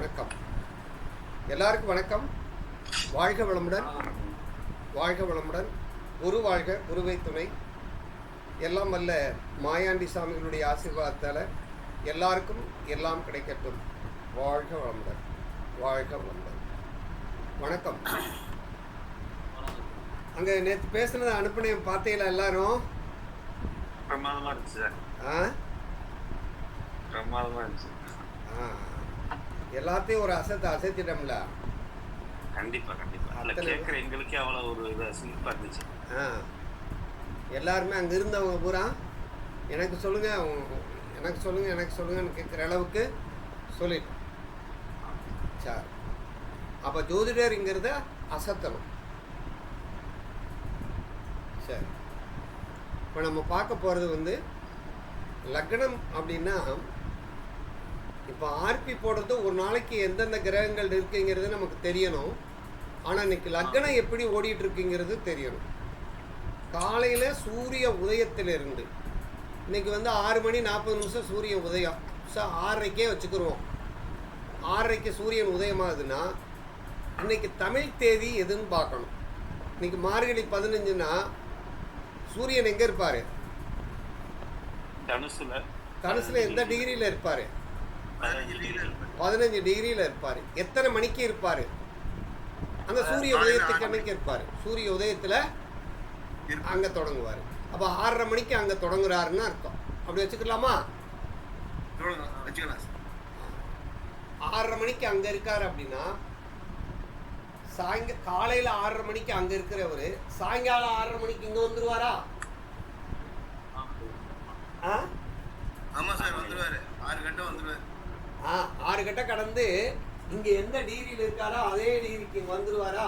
வணக்கம். எல்லாருக்கும் வணக்கம். வாழ்க வளமுடன், வாழ்க வளமுடன். குரு வாழ்க, குருவை துணை. எல்லாம் வல்ல மாயாண்டி சாமிகளுடைய ஆசீர்வாதத்தால் எல்லாருக்கும் எல்லாம் கிடைக்கட்டும். வாழ்க வளமுடன், வாழ்க வளமுடன். வணக்கம். அங்கே நேற்று பேசுனதை அனுப்பினேன், பார்த்தீங்களா எல்லாரும்? பிரமாதமாக இருந்துச்சு சார். பிரமாதமாக இருந்துச்சு. எல்லாத்தையும் ஒரு அசைத்திட்டோம்ல. கண்டிப்பாக கண்டிப்பாக அதில் கேட்குற எங்களுக்கே அவ்வளோ ஒரு இதாக சிம்பிளாக இருந்துச்சு. எல்லாருமே அங்கே இருந்தவங்க பூரா எனக்கு சொல்லுங்கள், எனக்கு சொல்லுங்கள், எனக்கு சொல்லுங்கன்னு கேட்குற அளவுக்கு சொல்லிட்டோம். சார், அப்போ ஜோதிடருங்கிறத அசத்தணும். சரி, இப்போ நம்ம பார்க்க போகிறது லக்னம் அப்படின்னா, இப்போ ஆர்பி போடுறது ஒரு நாளைக்கு எந்தெந்த கிரகங்கள் இருக்குங்கிறது நமக்கு தெரியணும். ஆனால் இன்னைக்கு லக்னம் எப்படி ஓடிட்டு இருக்குங்கிறது தெரியணும். காலையில் சூரிய உதயத்திலிருந்து இன்னைக்கு 6 மணி 40 நிமிஷம் சூரிய உதயம். 6:30 வச்சுக்கிடுவோம். 6:30 சூரியன் உதயமாகுதுன்னா இன்னைக்கு தமிழ் தேதி எதுன்னு பார்க்கணும். இன்னைக்கு மார்கழி 15ன்னா சூரியன் எங்கே இருப்பார்? தனுசுல எந்த டிகிரியில் இருப்பார்? 15 டிகிரியில் இருப்பார். எத்தனை மணிக்கு இருப்பார்? அந்த சூரிய உதயத்துக்கு அன்னைக்கு இருப்பார். சூரிய உதயத்தில் அங்கே தொடங்குவார். அப்போ 6:30 மணிக்கு அங்கே தொடங்குறாருன்னு அர்த்தம். அப்படி வச்சுக்கலாமா? 6:30 மணிக்கு அங்கே இருக்கார் அப்படின்னா காலையில் 6:30 மணிக்கு அங்கே இருக்கிறவர் சாயங்காலம் 6:30 மணிக்கு இங்கே வந்துடுவாரா? ஆமாம் சார், வந்துடுவார். 6 கட்டம் வந்துடுவார். 6 கட்டம் கடந்து இங்கே எந்த டிகிரியில் இருக்காரோ அதே டிகிரிக்கு இங்கே வந்துடுவாரா?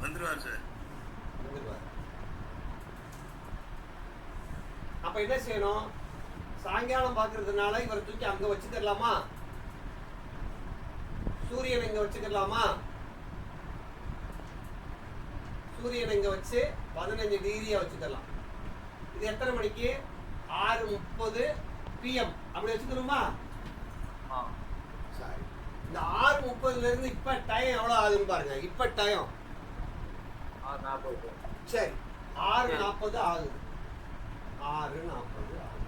வந்துடுவார் சார், வந்துடுவார். அப்போ என்ன செய்யணும்? சாயங்காலம் பார்க்கறதுனால இவரை தூக்கி அங்கே வச்சுக்கலாமா? சூரியன் இங்கே வச்சுக்கலாமா? சூரியன் இங்கே வச்சு 15 டிகிரியா வச்சுக்கலாம். இது எத்தனை மணிக்கு? 6:30 PM அப்படி வச்சுக்கணுமா? சரி, இந்த 6:30 இப்ப டைம் எவ்வளவு ஆகுதுன்னு பாருங்க. இப்ப டைம் 6:40. சரி, 6:40 ஆகுது. 6:40 ஆகுது.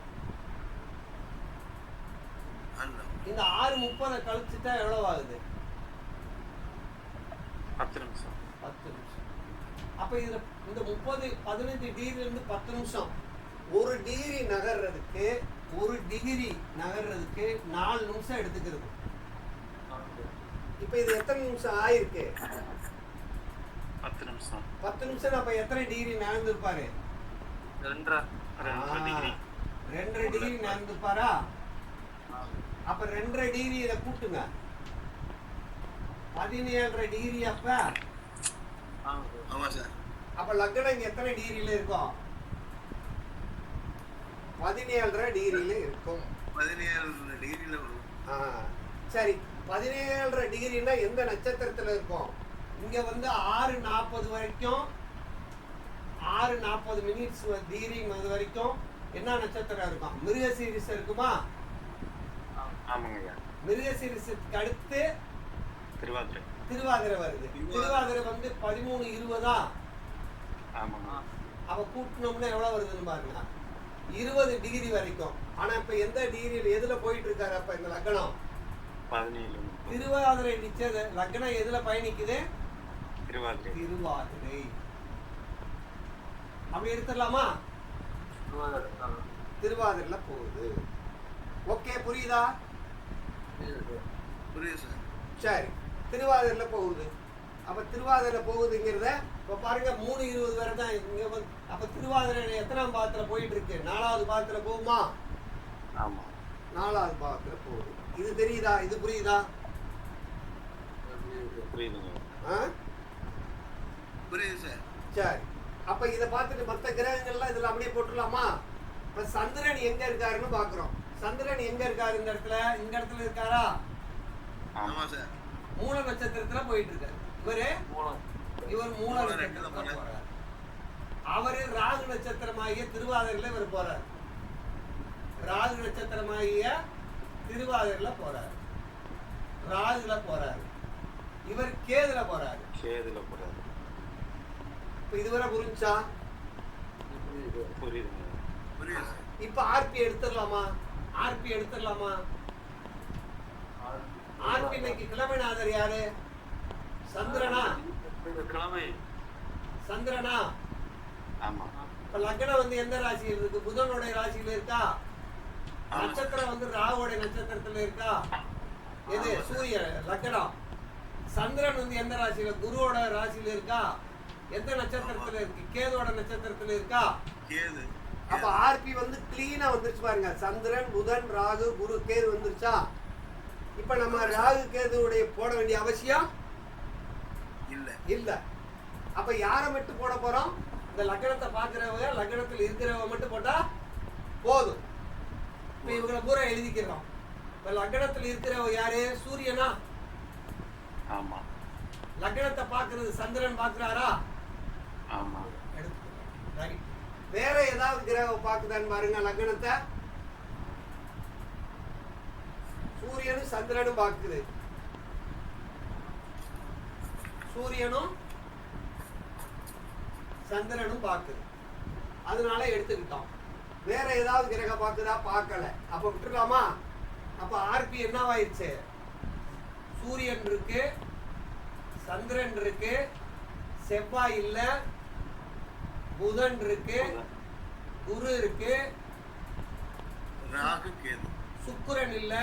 இந்த 6:30 கழிச்சுட்டா எவ்வளவு ஆகுது? 10 நிமிஷம். 10 நிமிஷம். அப்ப இதுல இந்த 15 டிகிரில இருந்து 10 நிமிஷம். ஒரு டிகிரி நகர்றதுக்கு 4 நிமிஷம் எடுத்துக்கிறது. இப்ப இது எத்தனை நிமிஷம் ஆயிருக்கு? 10 நிமிஷம். 10 நிமிஷம். அப்ப எத்தனை டிகிரி நகர்ந்துருப்பாரு? 2.5 டிகிரி. 2.5 டிகிரி நகர்ந்துருப்பாரா? அப்ப 2.5 டிகிரி இதை கூட்டுங்க. 17.5 டிகிரி. அப்ப ஆமா சார். அப்ப லக்னம் இங்க எத்தனை டிகிரியில இருக்கும்? 17.5 டிகிரியில இருக்கும். 17 டிகிரியில வரும். சரி, 17.5 டிகிரின்னா எந்த நட்சத்திரத்துல இருக்கும்? இங்க 6:40 வரைக்கும் 6:40 மினிட்ஸ் டிகிரி வரைக்கும் என்ன நட்சத்திரம் இருக்கும்? மிருகசீரிஷ இருக்குமா? ஆமாங்கய்யா. மிருகசீரிஷத்துக்கு அடுத்து திருவாதிரை வருது. திருவாதிரை 13:20. ஆமாங்க. அப்ப கூட்டினோம்னா எவ்வளவு வருதுன்னு பாருங்க. 20 டிகிரி வரைக்கும். ஆனா இப்ப எந்த டிகிரியில் எதுல போயிட்டு இருக்காரு? அப்ப இந்த லக்னம் 17. திருவாதிரை நிச்சய லக்னம் எதுல பயணிக்குது? திருவாதிரை. அப்படி எடுத்துடலாமா? திருவாதிரைல போகுது. ஓகே, புரியுதா? புரியுது சார். சரி, திருவாதிரைல போகுது. அப்ப திருவாதிரை போகுதுங்கிறத இப்ப பாருங்க. 3:20 வரை தான் இங்க அப்ப திருவாதிரை எத்தனாம் பாதத்துல போயிட்டு இருக்கு? 4வது பாதத்துல போகுமா? ஆமா, 4வது பாதத்துல போகுது. இது தெரியுதா? இது புரியுதா? புரியுதுங்க. புரியுது சார். சரி, அப்ப இதை பார்த்துட்டு மற்ற கிரகங்கள்லாம் இதுல அப்படியே போட்டுடலாமா? இப்ப சந்திரன் எங்க இருக்காருன்னு பாக்குறோம். சந்திரன் எங்க இருக்காரு? இந்த இடத்துல இருக்காரா? ஆமா சார். மூல நட்சத்திரத்துல போயிட்டு இருக்காரு. இவர் மூல நட்சத்திரத்துல போறாரு. அவரு ராகு நட்சத்திரமாகிய திருவாதிரையில இவர் போறாரு. ராகு நட்சத்திரமாகிய திருவாதிரையில போறாரு. ராகுல போறாரு, இவர் கேதுல போறாரு. கேதுல போறாரு. இப்ப இதுவரை புரிஞ்சா? புரியுதுங்க. இப்ப ஆர்பி எடுத்துடலாமா? ஆர்பி எடுத்துடலாமா? ஆர்பி இன்னைக்கு கிழமைநாதர் யாரு? சந்திரனா? கிழமை சந்திரனா? ஆமா. இப்ப லக்னம் வந்து எந்த ராசியில் இருக்கு? புதனுடைய ராசியில இருக்கா? நட்சத்திரம் வந்து ராகுடைய நட்சத்திரத்துல இருக்கா? எது? சூரிய லக்னம். சந்திரன் வந்து எந்த ராசியில? குருவோட ராசியில இருக்கா? எந்த நட்சத்திரத்துல இருக்கு? கேதுவோட நட்சத்திரத்துல இருக்கா? கேது. அப்ப ஆர்பி வந்து கிளீனா வந்துருச்சு பாருங்க. சந்திரன், புதன், ராகு, குரு, கேது வந்துருச்சா? இப்ப நம்ம ராகு கேதுவுடைய போட வேண்டிய அவசியம் இல்ல இல்ல. அப்ப யாரை மட்டும் போட போறோம்? இந்த லக்னத்தை பாக்குறவங்க, லக்னத்தில் இருக்கிறவங்க மட்டும் போட்டா போதும். இப்ப இவங்களை பூரா எழுதிக்கிறோம். இப்ப லக்னத்தில் இருக்கிறவங்க யாரு? சூரியனா? ஆமா. லக்னத்தை பாக்குறது சந்திரன் பாக்குறாரா? ஆமா. Right. வேற ஏதாவது கிரகம் பாக்குதான்னு பாருங்க. லக்னத்தை சூரியனும் சந்திரனும் பாக்குது. சூரியனும் சந்திரனும் பாக்குது, அதனால எடுத்துக்கிட்டோம். வேற ஏதாவது கிரகம் பாக்குதா? பார்க்கல. அப்ப விட்டுலாமா? அப்ப ஆர்பி என்னவாயிருச்சு? சூரியன் இருக்கு, சந்திரன் இருக்கு, செவ்வாய் இல்ல, புதன் இருக்கு, குரு இருக்கு, ராகு கேது. சுக்கிரன் இல்ல,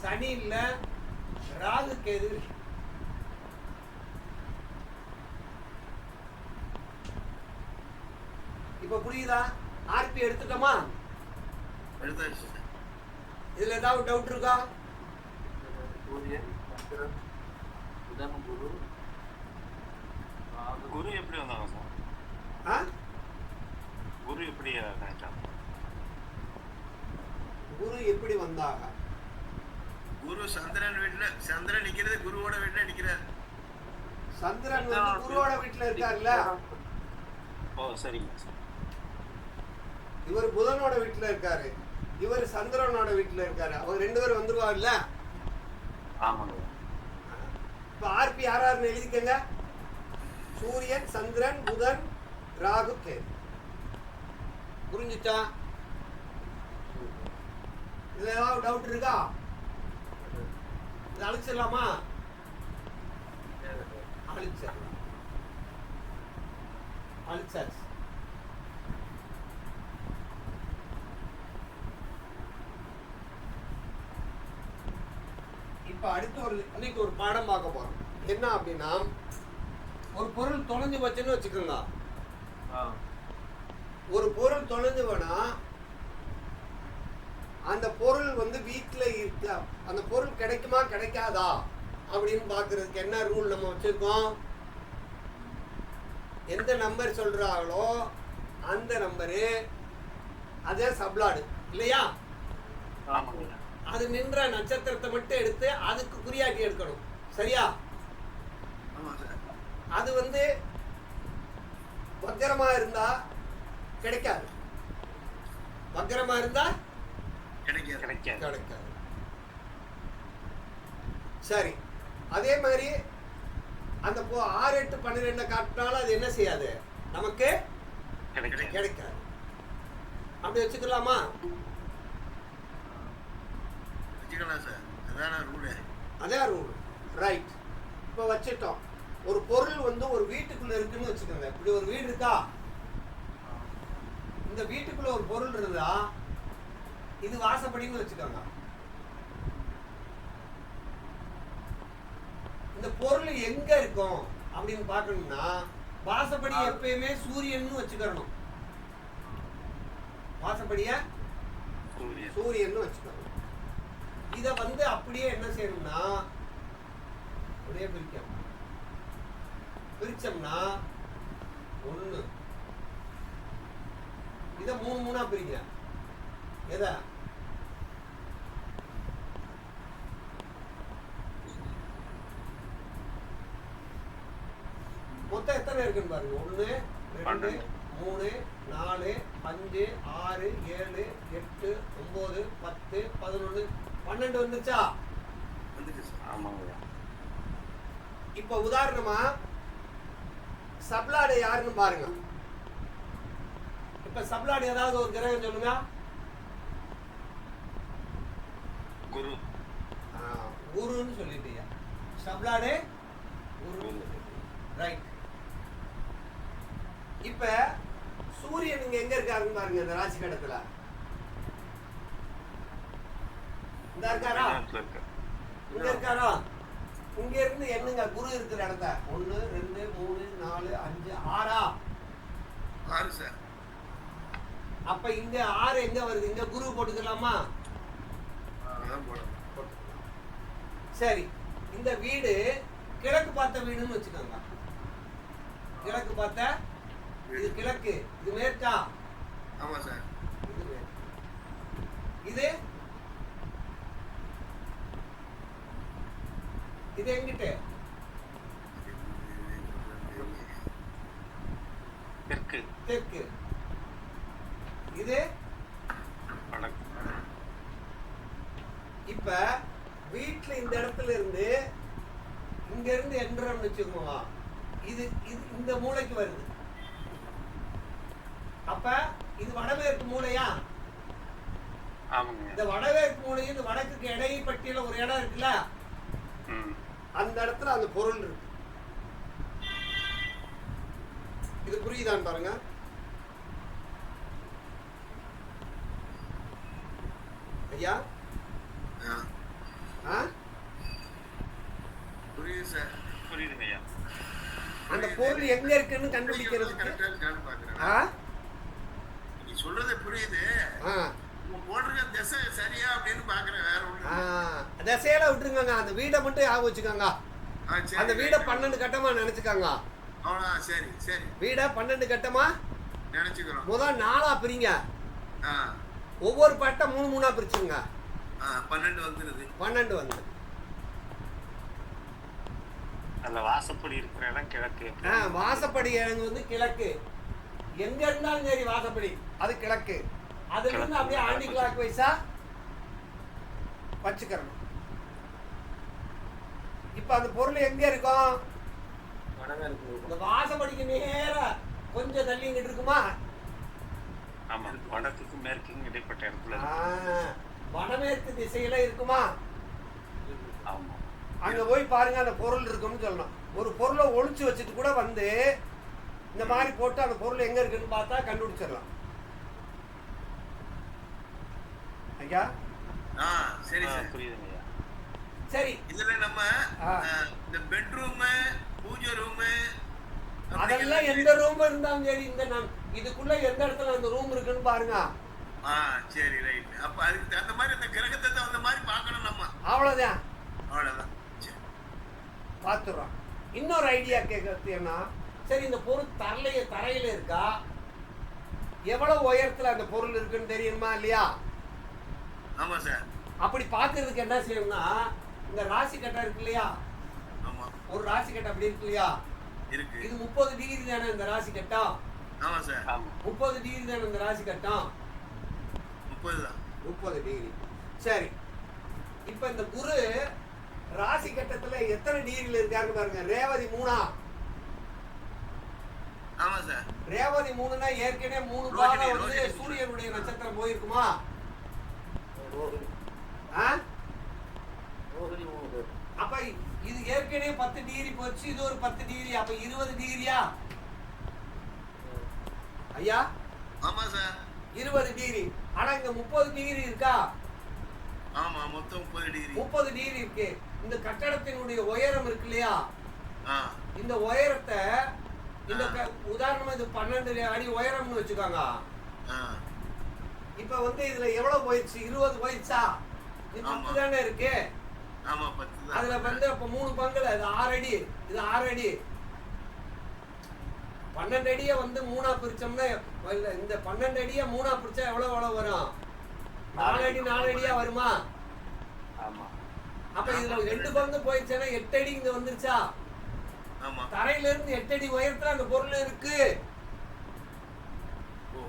சனி இல்ல, ராகு கேது இருக்கு. இப்ப புரியுதா? ஆர்பி எடுத்துட்டோமா? எடுத்தாச்சு. இதுல ஏதாவது டவுட் இருக்கா? சூரியன், சந்திரன், புதன், குரு. குரு எப்படி வந்தாங்க சார்? குரு எப்படி கனெக்ட்? குரு எப்படி வந்தாங்க? குரு சந்திரன் வீட்டுல, சந்திரன் நிக்கிறது குருவோட வீட்டுல நிக்கிறார். சந்திரன் வந்து குருவோட வீட்டுல இருக்காருல்ல. ஓ சரிங்க சார். இவர் புதனோட வீட்டுல இருக்காரு, இவர் சந்திரனோட வீட்டுல இருக்காரு. அவங்க ரெண்டு பேரும் வந்துருவாங்கல்ல. ஆமாங்க. இப்ப ஆர்பி யாராருன்னு எழுதிக்கங்க. சூரியன், சந்திரன், புதன், ராகு, கேது. புரிஞ்சுச்சா? இதுல ஏதாவது டவுட் இருக்கா? இதை அழிச்சிடலாமா? அழிச்சிடலாம். அழிச்சாச்சு. இப்ப அடுத்து இன்னைக்கு ஒரு பாடம் பார்க்க போறோம். என்ன அப்படின்னா, ஒரு பொருள் தொலைஞ்சு போச்சுன்னு வச்சுக்கோங்க. ஒரு பொருள் தொலைஞ்சு போனா அந்த பொருள் வந்து வீட்டுல இருக்க, அந்த பொருள் கிடைக்குமா கிடைக்காதா அப்படின்னு பாக்குறதுக்கு என்ன ரூல் நம்ம வச்சிருக்கோம்? எந்த நம்பர் சொல்றாங்களோ அந்த நம்பரு அதே சப்ளாடு இல்லையா? அது நின்ற நட்சத்திரத்தை மட்டும் எடுத்து அதுக்கு குறியாக்கி எடுக்கணும். சரியா? அது வந்து வக்கரமா இருந்தா கிடைக்காது, வக்கரமா இருந்தா கிடைக்காது. சரி, அதே மாதிரி அந்த 6, 8, 12 காட்டினாலும் அது என்ன செய்யாது, நமக்கு கிடைக்காது. அப்படி வச்சுக்கலாமா? அதான் ரூல். ரைட். இப்போ வச்சுட்டோம். ஒரு பொருள் வந்து ஒரு வீட்டுக்குள்ள இருக்குன்னு வச்சுக்கோங்க. இப்படி ஒரு வீடு இருக்கா? இந்த வீட்டுக்குள்ள ஒரு பொருள் இருந்தா இது வாசப்படின்னு வச்சுக்கோங்க. இந்த பொருள் எங்க இருக்கும் அப்படின்னு பார்க்கணும்னா வாசப்படி எப்பயுமே சூரியன் வச்சுக்கணும். வாசப்படிய சூரியன் வச்சுக்கணும். இத வந்து அப்படியே என்ன செய்யணும்னா அப்படியே பிரிச்சோம்னா 1, இத 3 பிரிக்க. எத? மொத்தம் எத்தனை இருக்குன்னு பாருங்க. 1, 2, 3, 4, 5, 6, 7, 8, 9, 10, 11, 12 வந்துச்சா? வந்துட்டு சார். ஆமாங்கய்யா. இப்போ உதாரணமா சப்ளாடு யாருன்னு பாருங்க. இப்ப சப்ளாடு ஏதாவது ஒரு கிரகம் சொல்லுங்க. குரு. குருன்னு சொல்லிட்டீங்க. சப்ளாடு குரு. ரைட். இப்ப சூரியன் இங்க எங்க இருக்காருன்னு பாருங்க. இந்த ராசி கடத்துல இந்த இருக்காரா? இங்க இருக்காரா? இங்க இருந்து என்னங்க குரு இருக்கிற இடத்த 1 2 3 4 5 6 6 சார். அப்ப இங்க 6 எங்க வருது? இங்க குரு போட்டுக்கலாமா? அதான் போடணும். சரி, இந்த வீடு கிழக்கு பார்த்த வீடுன்னு வச்சுக்கோங்க. கிழக்கு பார்த்த, இது கிழக்கு, இது மேற்கா? ஆமா சார். இது மேற்கு. இது இது எங்கிட்ட? தெற்கு. தெற்கு. இது வடக்கு. இப்ப வீட்டுல இந்த இடத்துல இருந்து இங்க இருந்து என்ட்ரோம்னு வச்சுக்கோங்க. இது இது இந்த மூலைக்கு வருது. அப்ப இது வடமேற்கு மூலையா? ஆமாங்க. இந்த வடமேற்கு மூலையும் இந்த வடக்குக்கு இடைப்பட்டியல ஒரு இடம் இருக்குல்ல, அந்த இடத்துல அந்த பொருள் இருக்கு. இது புரியுதான்னு பாருங்க. ஐயா புரியுது சார். புரியுதுங்க ஐயா. அந்த பொருள் எங்க இருக்குன்னு கண்டுபிடிக்கிறதுக்கு நீ சொல்றது புரியுது. போடுற திசை சரியா அப்படின்னு பாக்குறேன். வேற ஒண்ணு திசையில விட்டுருங்க. அந்த வீடை மட்டும் ஞாபகம் வச்சுக்கோங்க. அந்த வீடை 12 கட்டமா நினைச்சுக்காங்க. சரி சரி. வீடை 12 கட்டமா நினைச்சுக்கிறோம். முதல் 4ஆ பிரிங்க. ஒவ்வொரு பட்டை 3 3ஆ பிரிச்சுங்க. 12 வந்துருது. 12 வந்து அதுல வாசப்படி இருக்கிற இடம் கிழக்கு. வாசப்படி இடம் வந்து கிழக்கு. எங்க இருந்தாலும் சரி வாசப்படி அது கிழக்கு. அதுல இருந்து அப்படியே ஆண்டி கிளாக் வைஸா வச்சுக்கிறோம். இப்ப அந்த பொருள் எங்க இருக்கும்? இந்த வாசப்படிக்கு நேரா கொஞ்சம் தள்ளி இங்கிட்டு இருக்குமா? ஆமா, வடக்குக்கும் மேற்குக்கும் இடைப்பட்ட இடத்துல. வடமேற்கு திசையில இருக்குமா? ஆமா. அங்க போய் பாருங்க, அந்த பொருள் இருக்குன்னு சொல்லணும். ஒரு பொருளை ஒளிச்சு வச்சுட்டு கூட வந்து இந்த மாதிரி போட்டு அந்த பொருள் எங்க இருக்குன்னு பார்த்தா கண்டுபிடிச்சிடலாம். ஐயா சரி சார். புரியுதுங்க ஐயா. சரி, இதுல நம்ம இந்த பெட்ரூம், பூஜை ரூம், அதெல்லாம் எந்த ரூம் இருந்தாலும் சரி, இந்த இதுக்குள்ள எந்த இடத்துல அந்த ரூம் இருக்குன்னு பாருங்க. சரி ரைட். அப்ப அதுக்கு தகுந்த மாதிரி அந்த கிரகத்தை தகுந்த மாதிரி பார்க்கணும் நம்ம. அவ்வளவுதான். அவ்வளவுதான். பார்த்துறோம். இன்னொரு ஐடியா கேட்கறது என்ன, சரி இந்த பொருள் தரையில இருக்கா, எவ்வளவு உயரத்துல அந்த பொருள் இருக்குன்னு தெரியுமா இல்லையா? ஆமா சார். அப்படி பார்க்கறதுக்கு என்ன செய்யணும்னா, இந்த ராசி கட்டம் இருக்கு இல்லையா? ஆமா. ஒரு ராசி கட்டம் அப்படி இருக்கு இல்லையா? இருக்கு. இது 30 டிகிரி தானே இந்த ராசி கட்டம்? ஆமா சார். 30 டிகிரி தானே இந்த ராசி கட்டம்? 30 தான். 30 டிகிரி. சரி, இப்ப இந்த குரு ராசி கட்டத்துல எத்தனை டிகிரில இருக்காருன்னு பாருங்க. ரேவதி 3ஆ? ஆமா சார். ரேவதி 3னா ஏற்கனவே 3 பாகம் வந்து சூரியனுடைய நட்சத்திரம் போயிருக்குமா? அப்ப இது ஏற்கனவே 10 டிகிரி போச்சு, இது ஒரு 10 டிகிரி, அப்ப 20 டிகிரியா ஐயா? ஆமா சார். 20 டிகிரி. ஆனா இங்க 30 டிகிரி இருக்கா? ஆமா, மொத்தம் 30 டிகிரி. 30 டிகிரி இருக்கு. இந்த கட்டடத்தினுடைய உயரம் இருக்கு இல்லையா? இந்த உயரத்தை இந்த உதாரணமா இது 12 அடி உயரம்னு வச்சுக்காங்க. இப்ப வந்து இதுல எவ்வளவு போயிடுச்சு? 20 போயிடுச்சா? இது 10 தானே இருக்கு. ஆமா, 10 தான். அதுல வந்து அப்ப 3 பங்குல இது 6 அடி, இது 6 அடி. 12 அடிய வந்து 3ஆ பிரிச்சோம்னா, இந்த 12 அடிய 3ஆ பிரிச்சா எவ்வளவு வரும்? 4 அடி 4 அடியா வருமா? ஆமா. அப்ப இதுல 2 பங்கு போயிடுச்சுன்னா 8 அடி இங்க வந்துருச்சா? ஆமா. தரையில இருந்து 8 அடி உயரத்துல அந்த பொருள் இருக்கு. ஓ,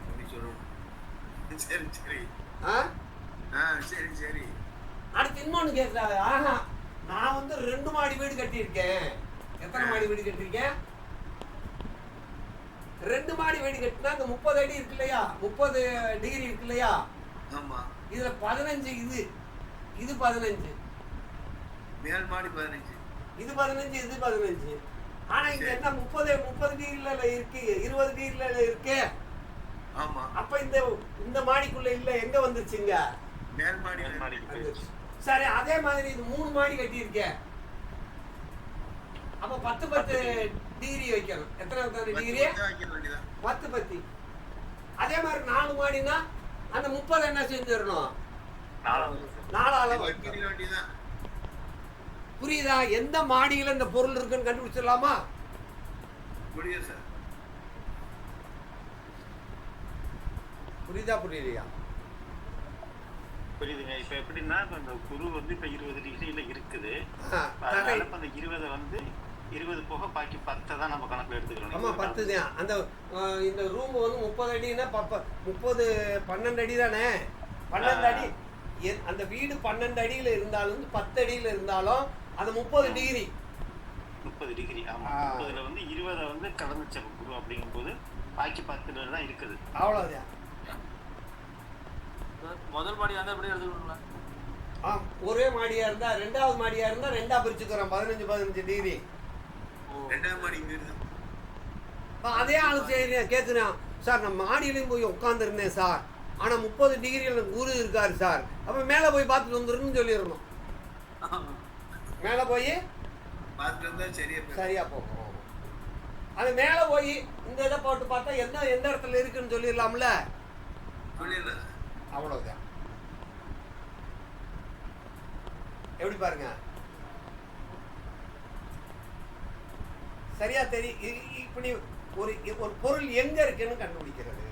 அப்படி சொல்லணும். சரி சரி. ஆ? சரி சரி. அடுத்து பார்த்து இன்னொன்னு கேட்கறாரு. ஆஹா, நான் வந்து 2 மாடி வீடு கட்டியிருக்கேன். எத்தனை மாடி வீடு கட்டியிருக்கேன்? 2 மாடி வீடு கட்டினா இந்த 30 அடி இருக்கு இல்லையா, 30 டிகிரி இருக்கு இல்லையா, ஆமா. இதுல 15 இது 15, மேல் மாடி 15, இது 15, இது 15. ஆனா இங்க என்ன 30 டிகிரில இருக்கு, 20 டிகிரில இருக்கு. ஆமா. அப்ப இந்த மாடிக்குள்ள இல்ல, எங்க வந்துருச்சுங்க? மேல் மாடி. சரி, அதே மாதிரி இது 3 மாடி கட்டி இருக்கேன். அப்ப 10 டிகிரி வைக்கணும். எத்தனை டிகிரி? 10. அதே மாதிரி 4 மாடினா அந்த 30 என்ன செஞ்சிடணும்? 4 வேண்டியதான். புரியுதா? எந்த மாடியில இந்த பொருள் இருக்குன்னு கண்டுபிடிச்சிடலாமா? முடியும் சார். புரியுதா புரியலையா? புரியுதுங்க. இப்ப எப்படின்னா இந்த குரு வந்து இப்ப 20 டிகிரில இருக்குது. அதனால இப்ப அந்த 20 வந்து 20 போக பாக்கி 10 தான் நம்ம கணக்குல எடுத்துக்கணும். ஆமா, 10 தான். அந்த இந்த ரூம் வந்து 30 அடினா 30 12 அடி தானே. 12 அடி. அந்த வீடு 12 அடியில இருந்தாலும் 10 அடியில இருந்தாலும் அது 30 டிகிரி. 30 டிகிரி. ஆமா. 30ல வந்து 20 வந்து கடந்துச்சு குரு அப்படிங்கும்போது பாக்கி 10 தான் இருக்குது. அவ்வளவுதான். முதல் மாடியா இருந்தா எப்படி எடுத்துக்கணுங்களா? ஒரே மாடியா இருந்தா, 2வது மாடியா இருந்தா 2ஆ பிரிச்சுக்கிறோம். 15 டிகிரி. 2ஆம் மாடி வீடு. அதே ஆளு கேட்குறான், சார் நான் மாடியிலையும் போய் உட்காந்துருந்தேன் சார், ஆனா 30 டிகிரியில் குரு இருக்காரு சார். அப்ப மேல போய் பார்த்துட்டு வந்துருன்னு சொல்லிடணும். மேல போய் பார்த்துட்டு வந்தா சரியா போகும். அது மேல போய் இந்த இதை போட்டு பார்த்தா எந்த இடத்துல இருக்குன்னு சொல்லிடலாம்ல. சொல்லிடலாம். அவ்வளவுதான். எப்படி பாருங்க, சரியா தெரியும். இப்படி ஒரு பொருள் எங்க இருக்குன்னு கண்டுபிடிக்கிறது.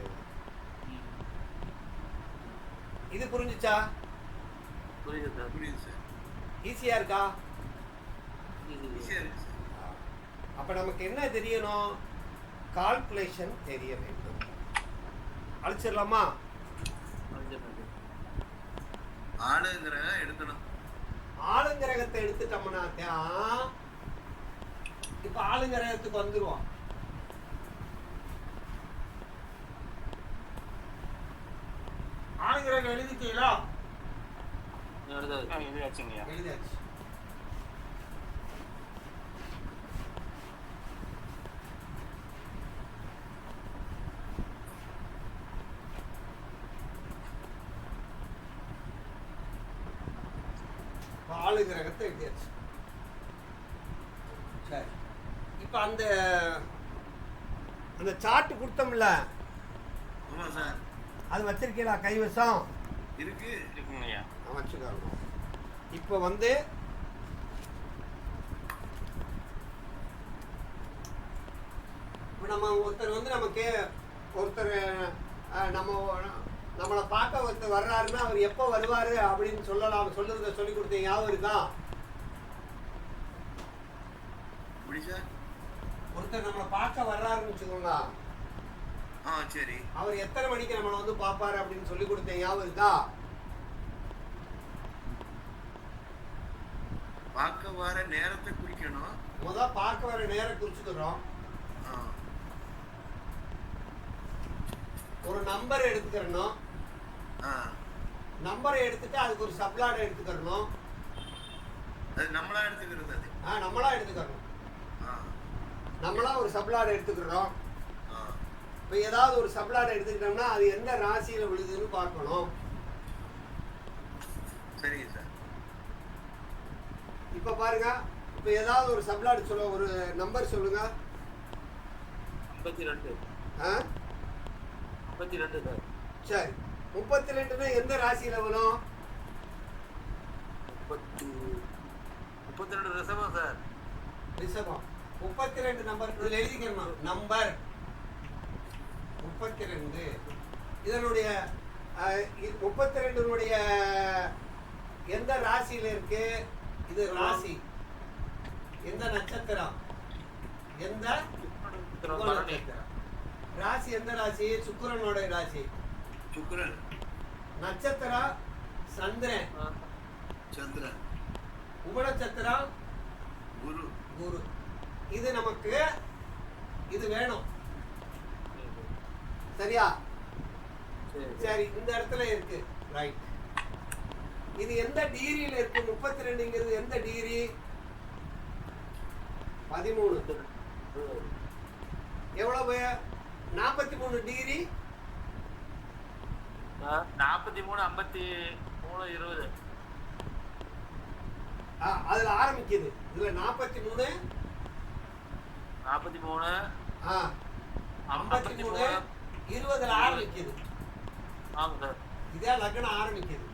இது புரிஞ்சுச்சா? புரியுது சார். புரியுது சார். ஈஸியா இருக்கா? ஈஸியா இருக்கு சார். அப்ப நமக்கு என்ன தெரியணும்? கால்குலேஷன் தெரிய வேண்டும். அழிச்சிடலாமா? ஆளுங்கிற எடுக்கணும். ஆளுங்கிரகத்தை எடுத்துட்டோம்னா இப்ப ஆளுங்கிரகத்துக்கு வந்துருவோம். ஆளுங்கிரகம் எழுதிட்டீங்களா? எழுதியாச்சுங்கய்யா. எழுதியாச்சு. ஆளுங்கிரகத்தை எழுதியாச்சு. சரி, இப்ப அந்த சார்ட் கொடுத்தோம்ல, ஆமா சார். அது வச்சிருக்கீங்களா கைவசம்? இருக்குங்கய்யா. வச்சுக்கணும். இப்ப வந்து நம்ம ஒருத்தர் வந்து ஒருத்தர் நம்மளை பார்க்க ஒருத்தர் வர்றாருன்னா அவர் எப்போ வருவாரு அப்படின்னு சொல்லுறத சொல்லி கொடுத்தீங்க, ஞாபகம் இருக்கா? ஒருத்தர் நம்மளை பார்க்க வர்றாருன்னு வச்சுக்கோங்க. சரி. அவர் எத்தனை மணிக்கு நம்மளை வந்து பார்ப்பாரு அப்படின்னு சொல்லி கொடுத்தீங்க, ஞாபகம் இருக்கா? பார்க்க வர நேரத்தை குறிக்கணும். பார்க்க வர நேரம் குறிச்சுக்கிறோம். ஒரு நம்பர் எடுத்துக்கிறணும். நம்பரை எடுத்துட்டு அதுக்கு ஒரு சப்ளாட் எடுத்துக்கிறணும். அது நம்மளா எடுத்துக்கிறது. அது நம்மளா எடுத்துக்கிறணும். நம்மளா ஒரு சப்ளாட் எடுத்துக்கிறோம். இப்போ ஏதாவது ஒரு சப்ளாட் எடுத்துக்கிட்டோம்னா அது எந்த ராசியில விழுதுன்னு பார்க்கணும். சரிங்க சார். இப்ப பாருங்க, இப்ப ஏதாவது ஒரு சப்ளாட் சொல்ல, ஒரு நம்பர் சொல்லுங்க. 52. 52 சார். சரி, 32னா எந்த ராசியில வரும்? 32 ரிஷபம் சார். ரிஷபம். 32 நம்பர் இதுல எழுதிக்கணும். நம்பர் 32. இதனுடைய 32னுடைய எந்த ராசியில இருக்கு? இது ராசி. எந்த நட்சத்திரம்? எந்த நட்சத்திரம்? ராசி எந்த ராசி? சுக்கிரனோட ராசி. சுக்கிரன். நட்சத்திரம் சந்திரன். சந்திரன். உபநட்சத்திரம் குரு. குரு. இது நமக்கு இது வேணும். சரியா? சரி, இந்த இடத்துல இருக்கு. ரைட். இது எந்த டிகிரியில இருக்கு? 32ங்கிறது எந்த டிகிரி? 13. எவ்வளவு? 43 டிகிரி. 43, 53, 20. அதுல ஆரம்பிக்குது. இதுல 43 43 53 20ல ஆரம்பிக்குது. ஆமாம் சார். இதே லக்னம் ஆரம்பிக்குது.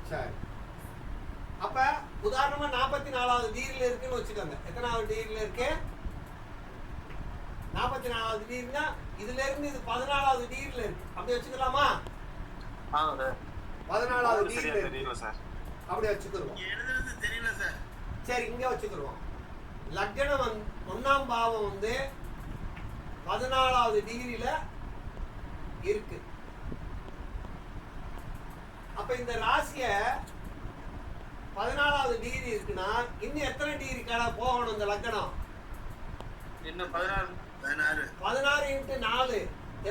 சரி, அப்ப உதாரணமா 44வது டிகிரியில இருக்குன்னு வச்சுக்கோங்க. எத்தனாவது டிகிரியில இருக்கு? 44வது டிகிரினா இதுல இருந்து இது 14வது டிகிரியில இருக்கு. அப்படி வச்சுக்கலாமா? ஆமாம் சார். 14வது டிகிரியில தெரியல இருக்கு. சார். அப்படி வச்சுக்கிடுவோம். இங்க எழுதுறது தெரியல சார். சரி, இங்க வச்சுக்கிடுவோம். லக்னம் 1ஆம் பாவம் வந்து 14வது டிகிரியில இருக்கு. அப்ப இந்த ராசிய 14வது டிகிரி இருக்குன்னா இன்னும் எத்தனை டிகிரி போகணும் இந்த லக்னம்? இன்னும் 16. 16. 16 × 4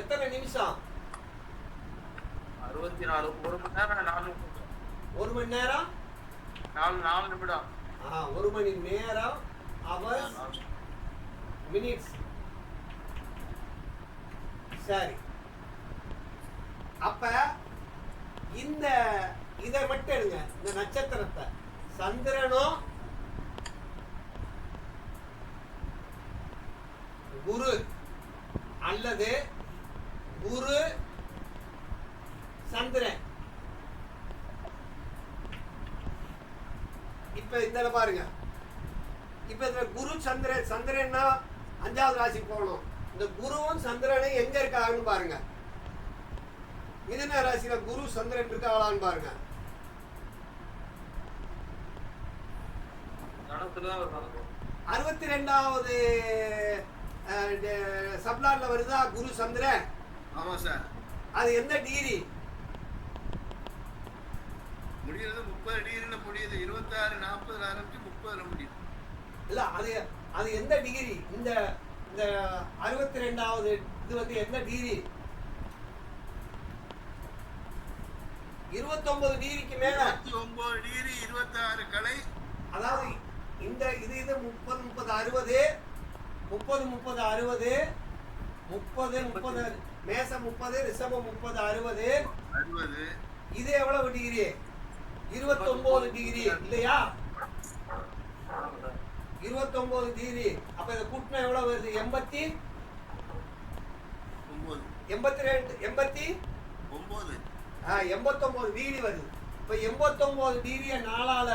எத்தனை நிமிஷம்? 64. 1 மணி நேரம் 4 நிமிடம். 1 மணி நேரம் 4 நிமிடம். 1 மணி நேரம். Hours, minutes. சரி, அப்ப இந்த இதை மட்டும் எடுங்க. இந்த நட்சத்திரத்தை சந்திரனும் குரு அல்லது குரு சந்திரன். இப்ப இந்த பாருங்க. இப்ப இந்த குரு சந்திரன், சந்திரன்னா 5வது ராசி போகணும். இந்த குருவும் சந்திரனும் எங்க இருக்காங்கன்னு பாருங்க. மிதுன ராசியில குரு சந்திரன் இருக்காங்களான்னு பாருங்க. கணத்துல 62வது சப்ளார்ல வருதா குரு சந்திரன்? ஆமா சார். அது எந்த டிகிரி? முடியறது 30 டிகிரில முடியுது. 26, 40 ஆரம்பிச்சு 30ல முடியுது. இல்ல, அது எந்த டிகிரி? இந்த 62வது இது வந்து எந்த டிகிரி? 29 டிகிரிக்கு மேல. 29 டிகிரி 26 கலை. அதாவது இந்த இது 30 30 60 30 30 60 30 மேசம் 30 ரிஷபம் 30 60. இது எவ்வளவு டிகிரி? 29 டிகிரி இல்லையா? 29 டிகிரி. அப்ப இதை கூட்டினா எவ்வளவு வருது? 82 89 டிகிரி வருது. இப்ப 89 டிகிரிய 4ஆல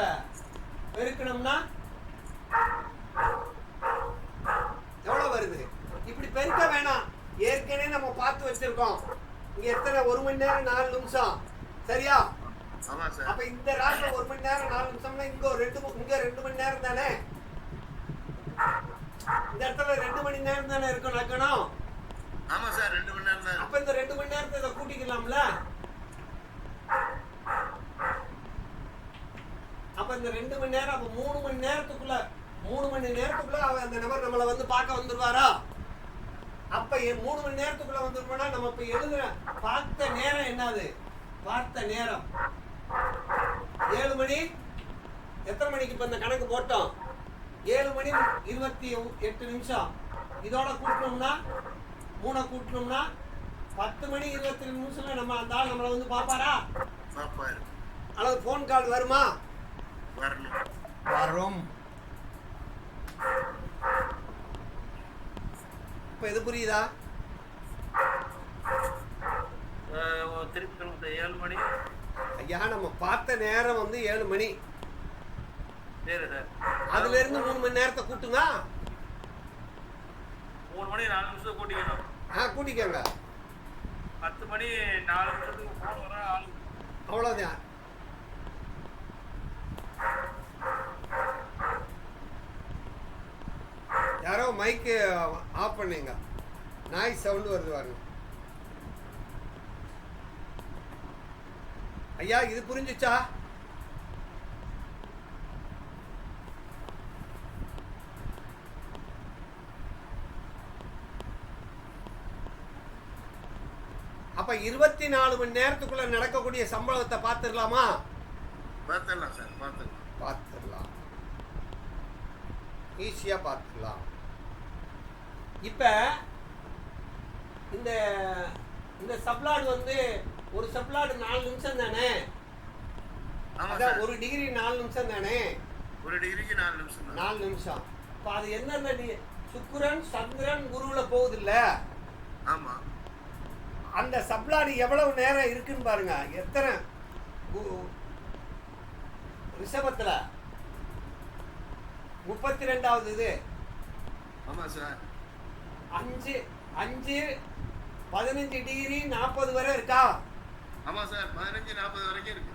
பெருக்கணும்னா எவ்வளவு வருது? இப்படி பெருக்க வேணாம், ஏற்கனவே நம்ம பார்த்து வச்சிருக்கோம். இங்க எத்தனை? 1 மணி நேரம் 4 நிமிஷம். சரியா? ஆமா சார். அப்ப இந்த ராசில 1 மணி நேரம் 4 நிமிஷம்னா இங்க 2 மணி நேரம் தானே. இந்த இடத்துல 2 மணி நேரம் தானே இருக்கும் லக்னம். ஆமா சார், 2 மணி நேரம் தான். அப்ப இந்த 2 மணி நேரத்தை இதை கூட்டிக்கலாம்ல. அப்ப இந்த 2 மணி நேரம், அப்ப 3 மணி நேரத்துக்குள்ள அந்த நபர் நம்மளை வந்து பார்க்க வந்துருவாரா? அப்ப 3 மணி நேரத்துக்குள்ள வந்துருப்போம்னா நம்ம இப்ப எழுதுற பார்த்த நேரம் என்னது? பார்த்த நேரம் 7 மணி. எத்தனை மணிக்கு இப்ப இந்த கணக்கு போட்டோம்? 7 மணி 28 நிமிஷம். இதோட கூட்டணும்னா 3 கூட்டணும்னா 10 மணி 22 நிமிஷம்ல நம்ம அந்த ஆள் நம்மளை வந்து பார்ப்பாரா? பாப்பாரு. அல்லது போன் கால் வருமா? வரணும். வரும். இப்ப இது புரியுதா? திருப்பி 7 மணி. ஐயா, நம்ம பார்த்த நேரம் வந்து 7 மணி. சரி சார். அதுல இருந்து 3 மணி நேரத்தை கூட்டுங்க. 3 மணி 4 நிமிஷம் கூட்டிக்கணும். கூட்டிக்கோங்க. 10 மணி 4 நிமிஷத்துக்கு போன் வர ஆளு. அவ்வளவுதான். யாரோ மைக்கு ஆஃப் பண்ணீங்க, நாய் சவுண்ட் வருது பாருங்க. ஐயா, இது புரிஞ்சுச்சா? 24 மணி நேரத்துக்குள்ள நடக்கக்கூடிய சம்பவத்தை பார்த்துடலாமா? பார்த்துடலாம் சார், பார்த்துடலாம், ஈஸியா பார்த்துடலாம். இப்ப இந்த இந்த சப்ளாடு வந்து ஒரு சப்ளாடு 4 நிமிஷம் தானே? அதான் 1 டிகிரி 4 நிமிஷம் தானே? 1 டிகிரிக்கு 4 நிமிஷம். 4 நிமிஷம். இப்போ அது என்னென்ன சுக்கிரன் சந்திரன் குருவுல போகுது இல்ல? ஆமா. அந்த சப்ளாடு எவ்வளவு நேரம் இருக்குன்னு பாருங்க. எத்தனை ரிஷபத்துல 32வது இது. ஆமா சார். 5 15 டிகிரி 40 வரை இருக்கா? ஆமா சார், 15-40 வரைக்கும் இருக்கு.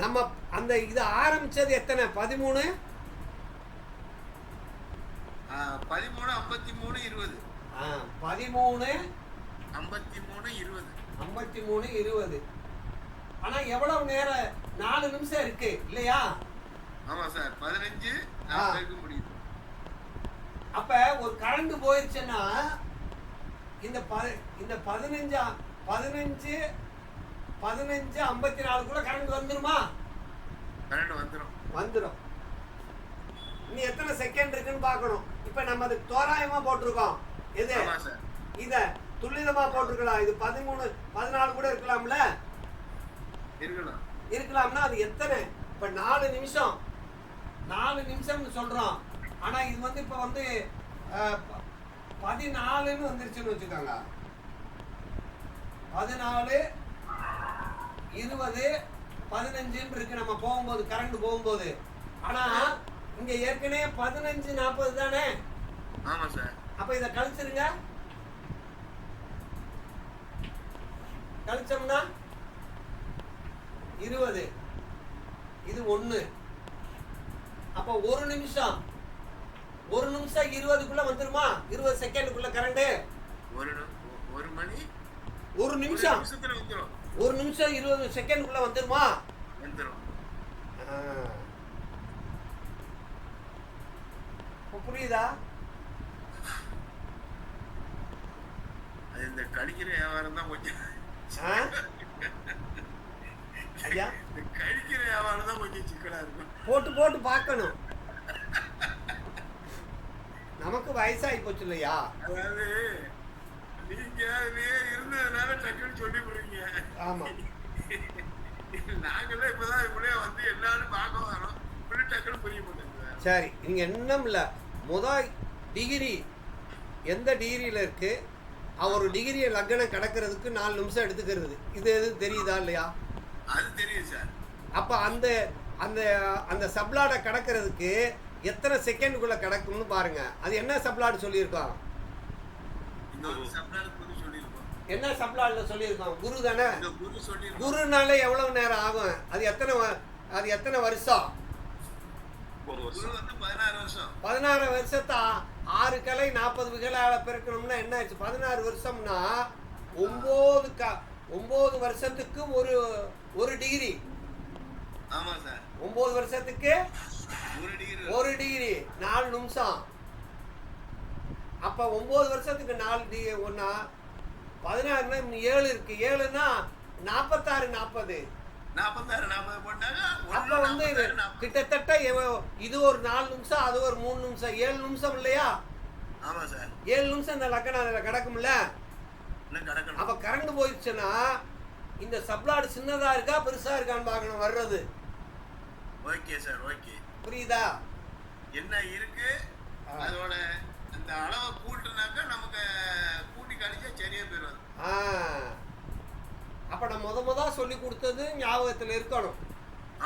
நம்ம அந்த இது ஆரம்பிச்சது எத்தனை? 13 53 20. 13 53 20. ஆனா எவ்வளவு நேரம்? 4 நிமிஷம் இருக்கு இல்லையா? ஆமா சார், 15-40 முடியுது. அப்ப ஒரு கரண்ட் போயிருச்சுன்னா இந்த 15-54 கரண்ட் வந்துருமா? கரண்ட் வந்துரும். இனி எத்தனை செகண்ட் இருக்குன்னு பார்க்கணும். இப்ப நம்ம அது தோராயமா போட்டிருக்கோம். எது? இத துல்லியமா போட்டிருக்கலாம். இது 13-14 கூட இருக்கலாம்ல? இருக்கலாம்னா அது எத்தனை? இப்ப 4 நிமிஷம்னு சொல்றோம். ஆனா இது வந்து இப்ப வந்து 14ன்னு வந்துருச்சுன்னு வச்சுக்கோங்க. 14 20 15 இருக்கு நம்ம போகும்போது, கரண்ட் போகும்போது. ஆனா இங்க ஏற்கனவே 15-40 தானே? ஆமா சார். அப்ப இத கழிச்சிருங்க. கழிச்சோம்னா 20, இது 1. அப்ப 1 நிமிஷம் 20க்குள்ள வந்துருமா? 20 செகண்டுக்குள்ள கரண்ட். 1 மணி 1 நிமிஷம் 20 செகண்டுக்குள்ள வந்துருமா? வந்துரும். புரியுதா? அது இந்த கழிக்கிற வியாபாரம் தான் கொஞ்சம் ஐயா, கழிக்கிற வியாபாரம் தான் கொஞ்சம் சிக்கலா இருக்கும். போட்டு பார்க்கணும். நமக்கு வயசாகி போச்சு இல்லையா? அதாவது நீங்க இருந்ததுனால டக்குன்னு சொல்லி போறீங்க. ஆமா, நாங்களே இப்பதான் இவ்வளே வந்து எல்லாரும் பார்க்க வரோம். இப்படி டக்குன்னு புரிய மாட்டேங்குது. சரி, நீங்க என்னம் இல்ல, முதல் டிகிரி எந்த டிகிரியில இருக்கு, ஒரு டிகிரியை லக்னம் கடக்கிறதுக்கு 4 நிமிஷம் எடுத்துக்கிறது. இது எது தெரியுதா இல்லையா? அது தெரியும் சார். அப்ப அந்த அந்த அந்த சப்ளாடை கடக்கிறதுக்கு எத்தனை செகண்டுக்குள்ள கடக்கும்னு பாருங்க. அது என்ன சப்ளாடு சொல்லியிருக்கோம்? என்ன சப்ளாட்ல சொல்லியிருக்கோம்? குரு தானே? குருனால எவ்வளவு நேரம் ஆகும்? அது எத்தனை வருஷம்? 16 வருஷத்தா 6 கலை 40 விகளால பெருக்கணும்னா என்ன ஆச்சு? 16 வருஷம்னா 9 வருஷத்துக்கு ஒரு டிகிரி. ஆமா சார். 9 வருஷத்துக்கு 1 டிகிரி 4 நிமிஷம். அப்ப 9 வருஷத்துக்கு 4 டிகிரி ஒன்னா 16 7 இருக்கு. 7னா 46 40 போட்டாங்க. அப்ப வந்து கிட்டத்தட்ட இது ஒரு 4 நிமிஷம், அது ஒரு 3 நிமிஷம், 7 நிமிஷம் இல்லையா? ஆமா சார். 7 நிமிஷம் இந்த லக்கணம் அதுல கிடக்கும்ல. அப்ப கரண்ட் போயிடுச்சுன்னா இந்த சப்ளாடு சின்னதா இருக்கா பெருசா இருக்கான்னு பார்க்கணும் வர்றது. Okay sir, okay. புரியுதா? என்ன இருக்கு அதோட அந்த அளவை கூட்டுனாக்க நமக்கு கூட்டி கழிச்சா சரியா போயிடும். அப்ப நான் முத சொல்லி கொடுத்தது ஞாபகத்துல இருக்கணும்.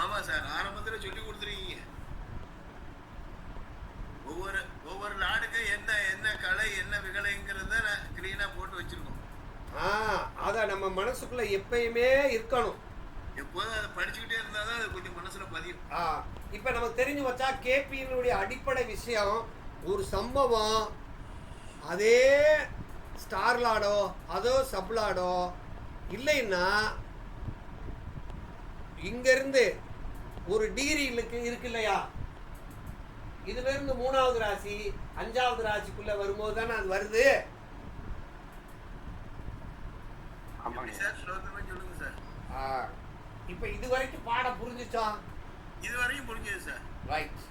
ஆமா சார், ஆரம்பத்துல சொல்லி கொடுத்துருக்கீங்க. ஒவ்வொரு நாடுக்கு என்ன கலை என்ன விகலைங்கிறத கிளீனா போட்டு வச்சிருக்கோம். அத நம்ம மனசுக்குள்ள எப்பயுமே இருக்கணும். எப்போதும் அதை படிச்சுக்கிட்டே இருந்தாதான் அது கொஞ்சம் மனசுல பதியும். இப்ப நமக்கு தெரிஞ்சு வச்சா கேபியினுடைய அடிப்படை விஷயம் ஒரு சம்பவம், அதே ஸ்டார்லாடோ அதோ சப்லாடோ இல்லைன்னா இங்க இருந்து ஒரு டிகிரி இருக்கு இல்லையா, இதுல இருந்து 3வது ராசி 5வது ராசிக்குள்ள வரும்போது தானே அது வருது. எப்படி சார் ஸ்லோகமா சொல்லுங்க சார். இப்போ இது வரைக்கும் பாடம் புரிஞ்சுச்சா? இது வரையும் புரிஞ்சது சார். ரைட்.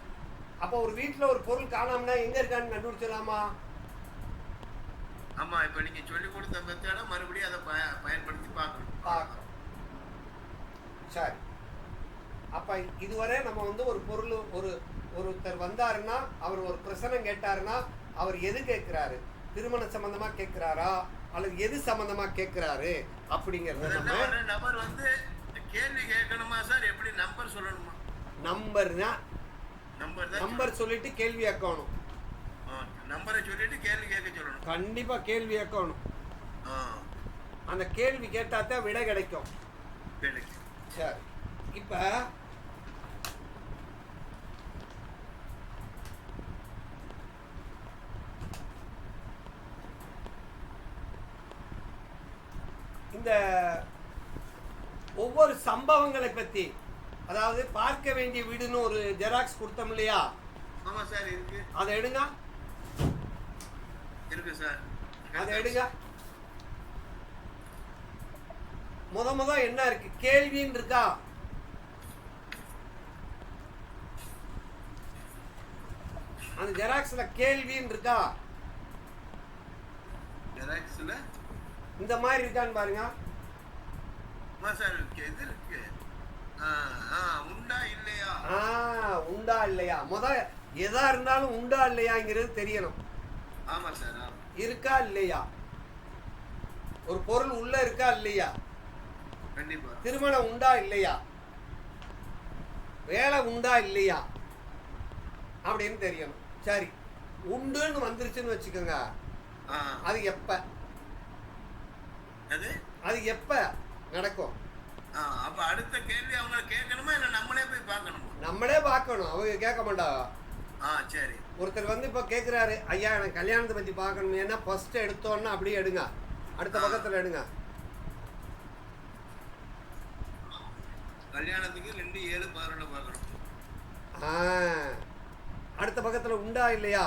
அப்போ ஒரு வீட்டில் ஒரு பொருள் காணாமனா எங்கே இருக்கான்னு கண்டுபிடிச்சிடலாமா? ஆமா, இப்போ நீங்க சொல்லி கொடுத்த மெத்தட மறுபடியும் அதை பயன்படுத்தி பார்க்கணும். சரி. அப்போ இதுவரை நம்ம வந்து ஒரு பொருள் ஒருத்தர் வந்தாருன்னா அவர் ஒரு பிரச்சனை கேட்டாருன்னா அவர் எது கேட்குறாரு? திருமண சம்பந்தமாக கேட்குறாரா அல்லது எது சம்பந்தமாக கேட்குறாரு அப்படிங்கிறது நபர் வந்து கேள்வி கேட்கணுமா சார்? எப்படி நம்பர் சொல்லணுமா? நம்பர் சொல்லிட்டு கேள்வி கேட்கணும். நம்பரை சொல்லிட்டு கேள்வி கேட்க சொல்லணும். கண்டிப்பா கேள்வி கேட்கணும். அந்த கேள்வி கேட்டா தான் விடை கிடைக்கும். சரி. இப்ப இந்த ஒவ்வொரு சம்பவங்களை பத்தி, அதாவது பார்க்க வேண்டிய வீடுன்னு ஒரு ஜெராக்ஸ் கொடுத்தோம் இல்லையா? ஆமா சார், இருக்கு. அதை எடுங்க. இருக்கு சார். அதை எடுங்க. முத என்ன இருக்கு? கேள்வின்னு இருக்கா? அந்த ஜெராக்ஸ்ல கேள்வின்னு இருக்கா? ஜெராக்ஸ்ல இந்த மாதிரி இருக்கான்னு பாருங்க. ஆமா சார், இருக்கு. இது இருக்கு. உண்டா இல்லையா? உண்டா இல்லையா? எதா இருந்தாலும் உண்டா இல்லையாங்கிறது தெரியணும். ஆமா சார். இருக்கா இல்லையா? ஒரு பொருள் உள்ள இருக்கா இல்லையா? கண்டிப்பா. திருமணம் உண்டா இல்லையா? வேலை உண்டா இல்லையா அப்படின்னு தெரியணும். சரி, உண்டுன்னு வந்துருச்சுன்னு வச்சுக்கோங்க. அது எப்ப நடக்கும்? அப்ப அடுத்த கேள்வி அவங்க கேட்கணுமா இல்ல நம்மளே போய் பார்க்கணுமா? நம்மளே பார்க்கணும், அவங்க கேட்க மாட்டாங்க. சரி. ஒருத்தர் வந்து இப்ப கேக்குறாரு, ஐயா எனக்கு கல்யாணத்தை பத்தி பார்க்கணும். ஏன்னா ஃபர்ஸ்ட் எடுத்தோன்னா அப்படியே எடுங்க, அடுத்த பக்கத்துல எடுங்க. கல்யாணத்துக்கு 2-7-11 பார்க்கணும். அடுத்த பக்கத்துல உண்டா இல்லையா?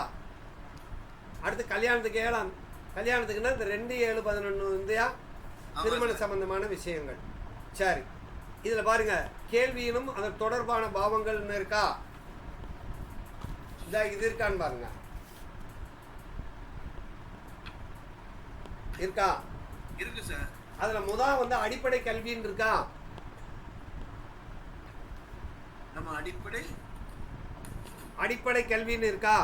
அடுத்து கல்யாணத்துக்கு 7ஆம். கல்யாணத்துக்குன்னா இந்த 2-7-11 இருந்தியா திருமண சம்பந்தமான விஷயங்கள். சரி, இதுல பாருங்க, கேள்வியினும் அதன் தொடர்பான பாவங்கள்னு இருக்கா? இது இருக்கான்னு பாருங்க. இருக்கா? இருக்கு சார். அதுல வந்து அடிப்படை கல்வின்னு இருக்கா? நம்ம அடிப்படை கல்வின்னு இருக்கா?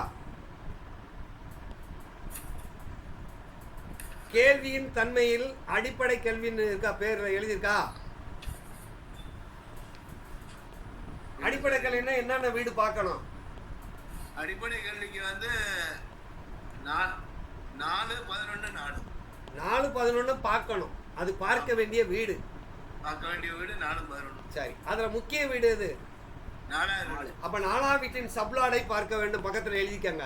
கேள்வியின் தன்மையில் அடிப்படை கல்வின்னு இருக்கா? பேர்ல எழுதியிருக்கா? அடிப்படை கல்வின்னா என்னென்ன வீடு பார்க்கணும்? அடிப்படை கல்விக்கு வந்து 4-11 பார்க்கணும். அது பார்க்க வேண்டிய வீடு. 4-11. சரி, அதுல முக்கிய வீடு எது? 4வது. அப்ப 4ஆம் வீட்டின் சப்ளாடை பார்க்க வேண்டும். பக்கத்துல எழுதிக்கங்க.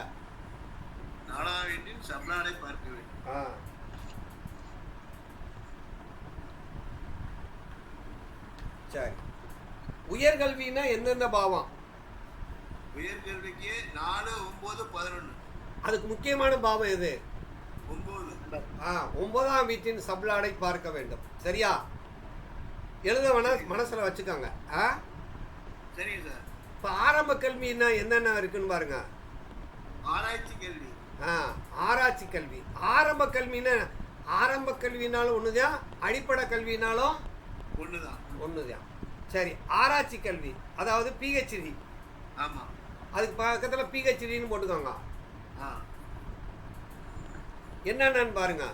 4ஆம் வீட்டின் சப்ளாடை பார்க்க வேண்டும். சரி, உயர்கல்வின்னா எந்தெந்த பாவம்? உயர்கல்விக்கு 4, 9, 11. அதுக்கு முக்கியமான பாவம் எது? 9. 9ஆம் வீட்டின் சப்ளாடை பார்க்க வேண்டும். சரியா? எழுத வேணா, மனசுல வச்சுக்கோங்க. சரி சார். இப்ப ஆரம்ப கல்வின்னா என்னென்ன இருக்குன்னு பாருங்க. ஆராய்ச்சி கல்வி. ஆராய்ச்சி கல்வி. ஆரம்ப கல்வின்னா ஆரம்ப கல்வினாலும் ஒண்ணுதான், அடிப்படை கல்வினாலும் ஒண்ணுதான். சரி, ஆராய்ச்சி கல்வி அதாவது PhD. ஆமா, அதுக்கு பக்கத்துல PhDன்னு போட்டுக்கோங்க. என்னன்னு பாருங்க.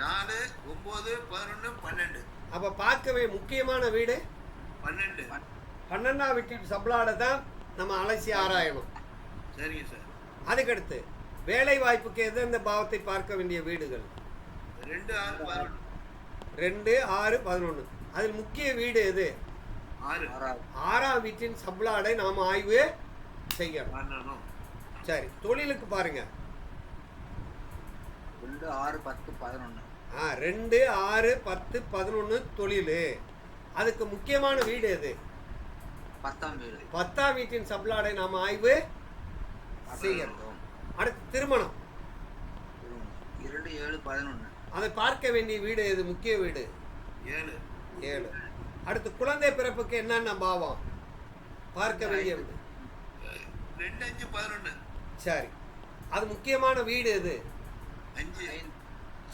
4, 9, 11, 12. அப்ப பார்க்கவே முக்கியமான வீடு 12. 12ஆம் வீட்டின் சப்ளாடை தான் நம்ம அலசி ஆராயணும். சரிங்க சார். அதுக்கடுத்து வேலை வாய்ப்புக்கு எந்தெந்த பாவத்தை பார்க்க வேண்டிய வீடுகள்? 2, 6, 11. 2, 6, 11. அதில் முக்கிய வீடு எது? 6ஆம் வீட்டின் சப்ளாடை நாம் ஆய்வு செய்யணும். சரி, தொழிலுக்கு பாருங்க. 2, 6, 10, 11. 2, 6, 10, 11 தொழில். அதுக்கு முக்கியமான வீடு எது? 10ஆம் வீடு. 10ஆம் வீட்டின் சப்ளாடை நாம் ஆய்வு செய்யணும். அடுத்து திருமணம். 2, 7, 11. அதை பார்க்க வேண்டிய வீடு எது? முக்கிய வீடு 7. 7. அடுத்து குழந்தை பிறப்புக்கு என்னென்ன பாவம் பார்க்க வேண்டிய வீடு? 2, 5, 11. சரி, அது முக்கியமான வீடு எது? 5.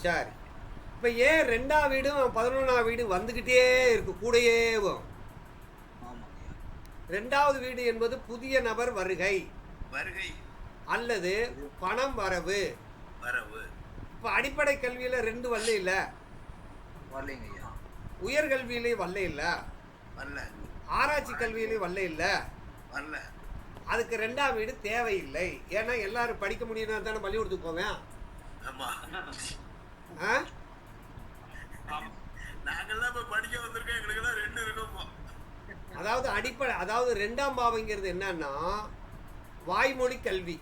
சரி, இப்போ ஏன் 2ஆம் வீடும் 11ஆம் வீடு வந்துக்கிட்டே இருக்கு கூடயே? ஆமாங்கய்யா. 2வது வீடு என்பது புதிய நபர் வருகை வருகை, அல்லது பணம் வரவு. வரவு. இப்போ அடிப்படை கல்வியில் 2 வரல இல்லை, வரலைங்க ஐயா. உயர்கல்வியிலையும் வரல இல்லை, வரல, ஆராய்ச்சி கல்வியிலையும் வரல இல்லை. வரல. அதுக்கு 2ஆம் வீடு தேவையில்லை. ஏன்னா எல்லாரும் படிக்க முடியும்னா தானே பள்ளிக்கூடத்துக்கு போவேன். ஆமா, ஆ நாங்கெல்லாம் இப்ப படிக்க வந்திருக்கோம், எங்களுக்கு எல்லாம் 2 இருக்கும். அதாவது அடிப்படை, அதாவது 2ஆம் பாவங்கிறது என்னன்னா வாய்மொழி கல்வி,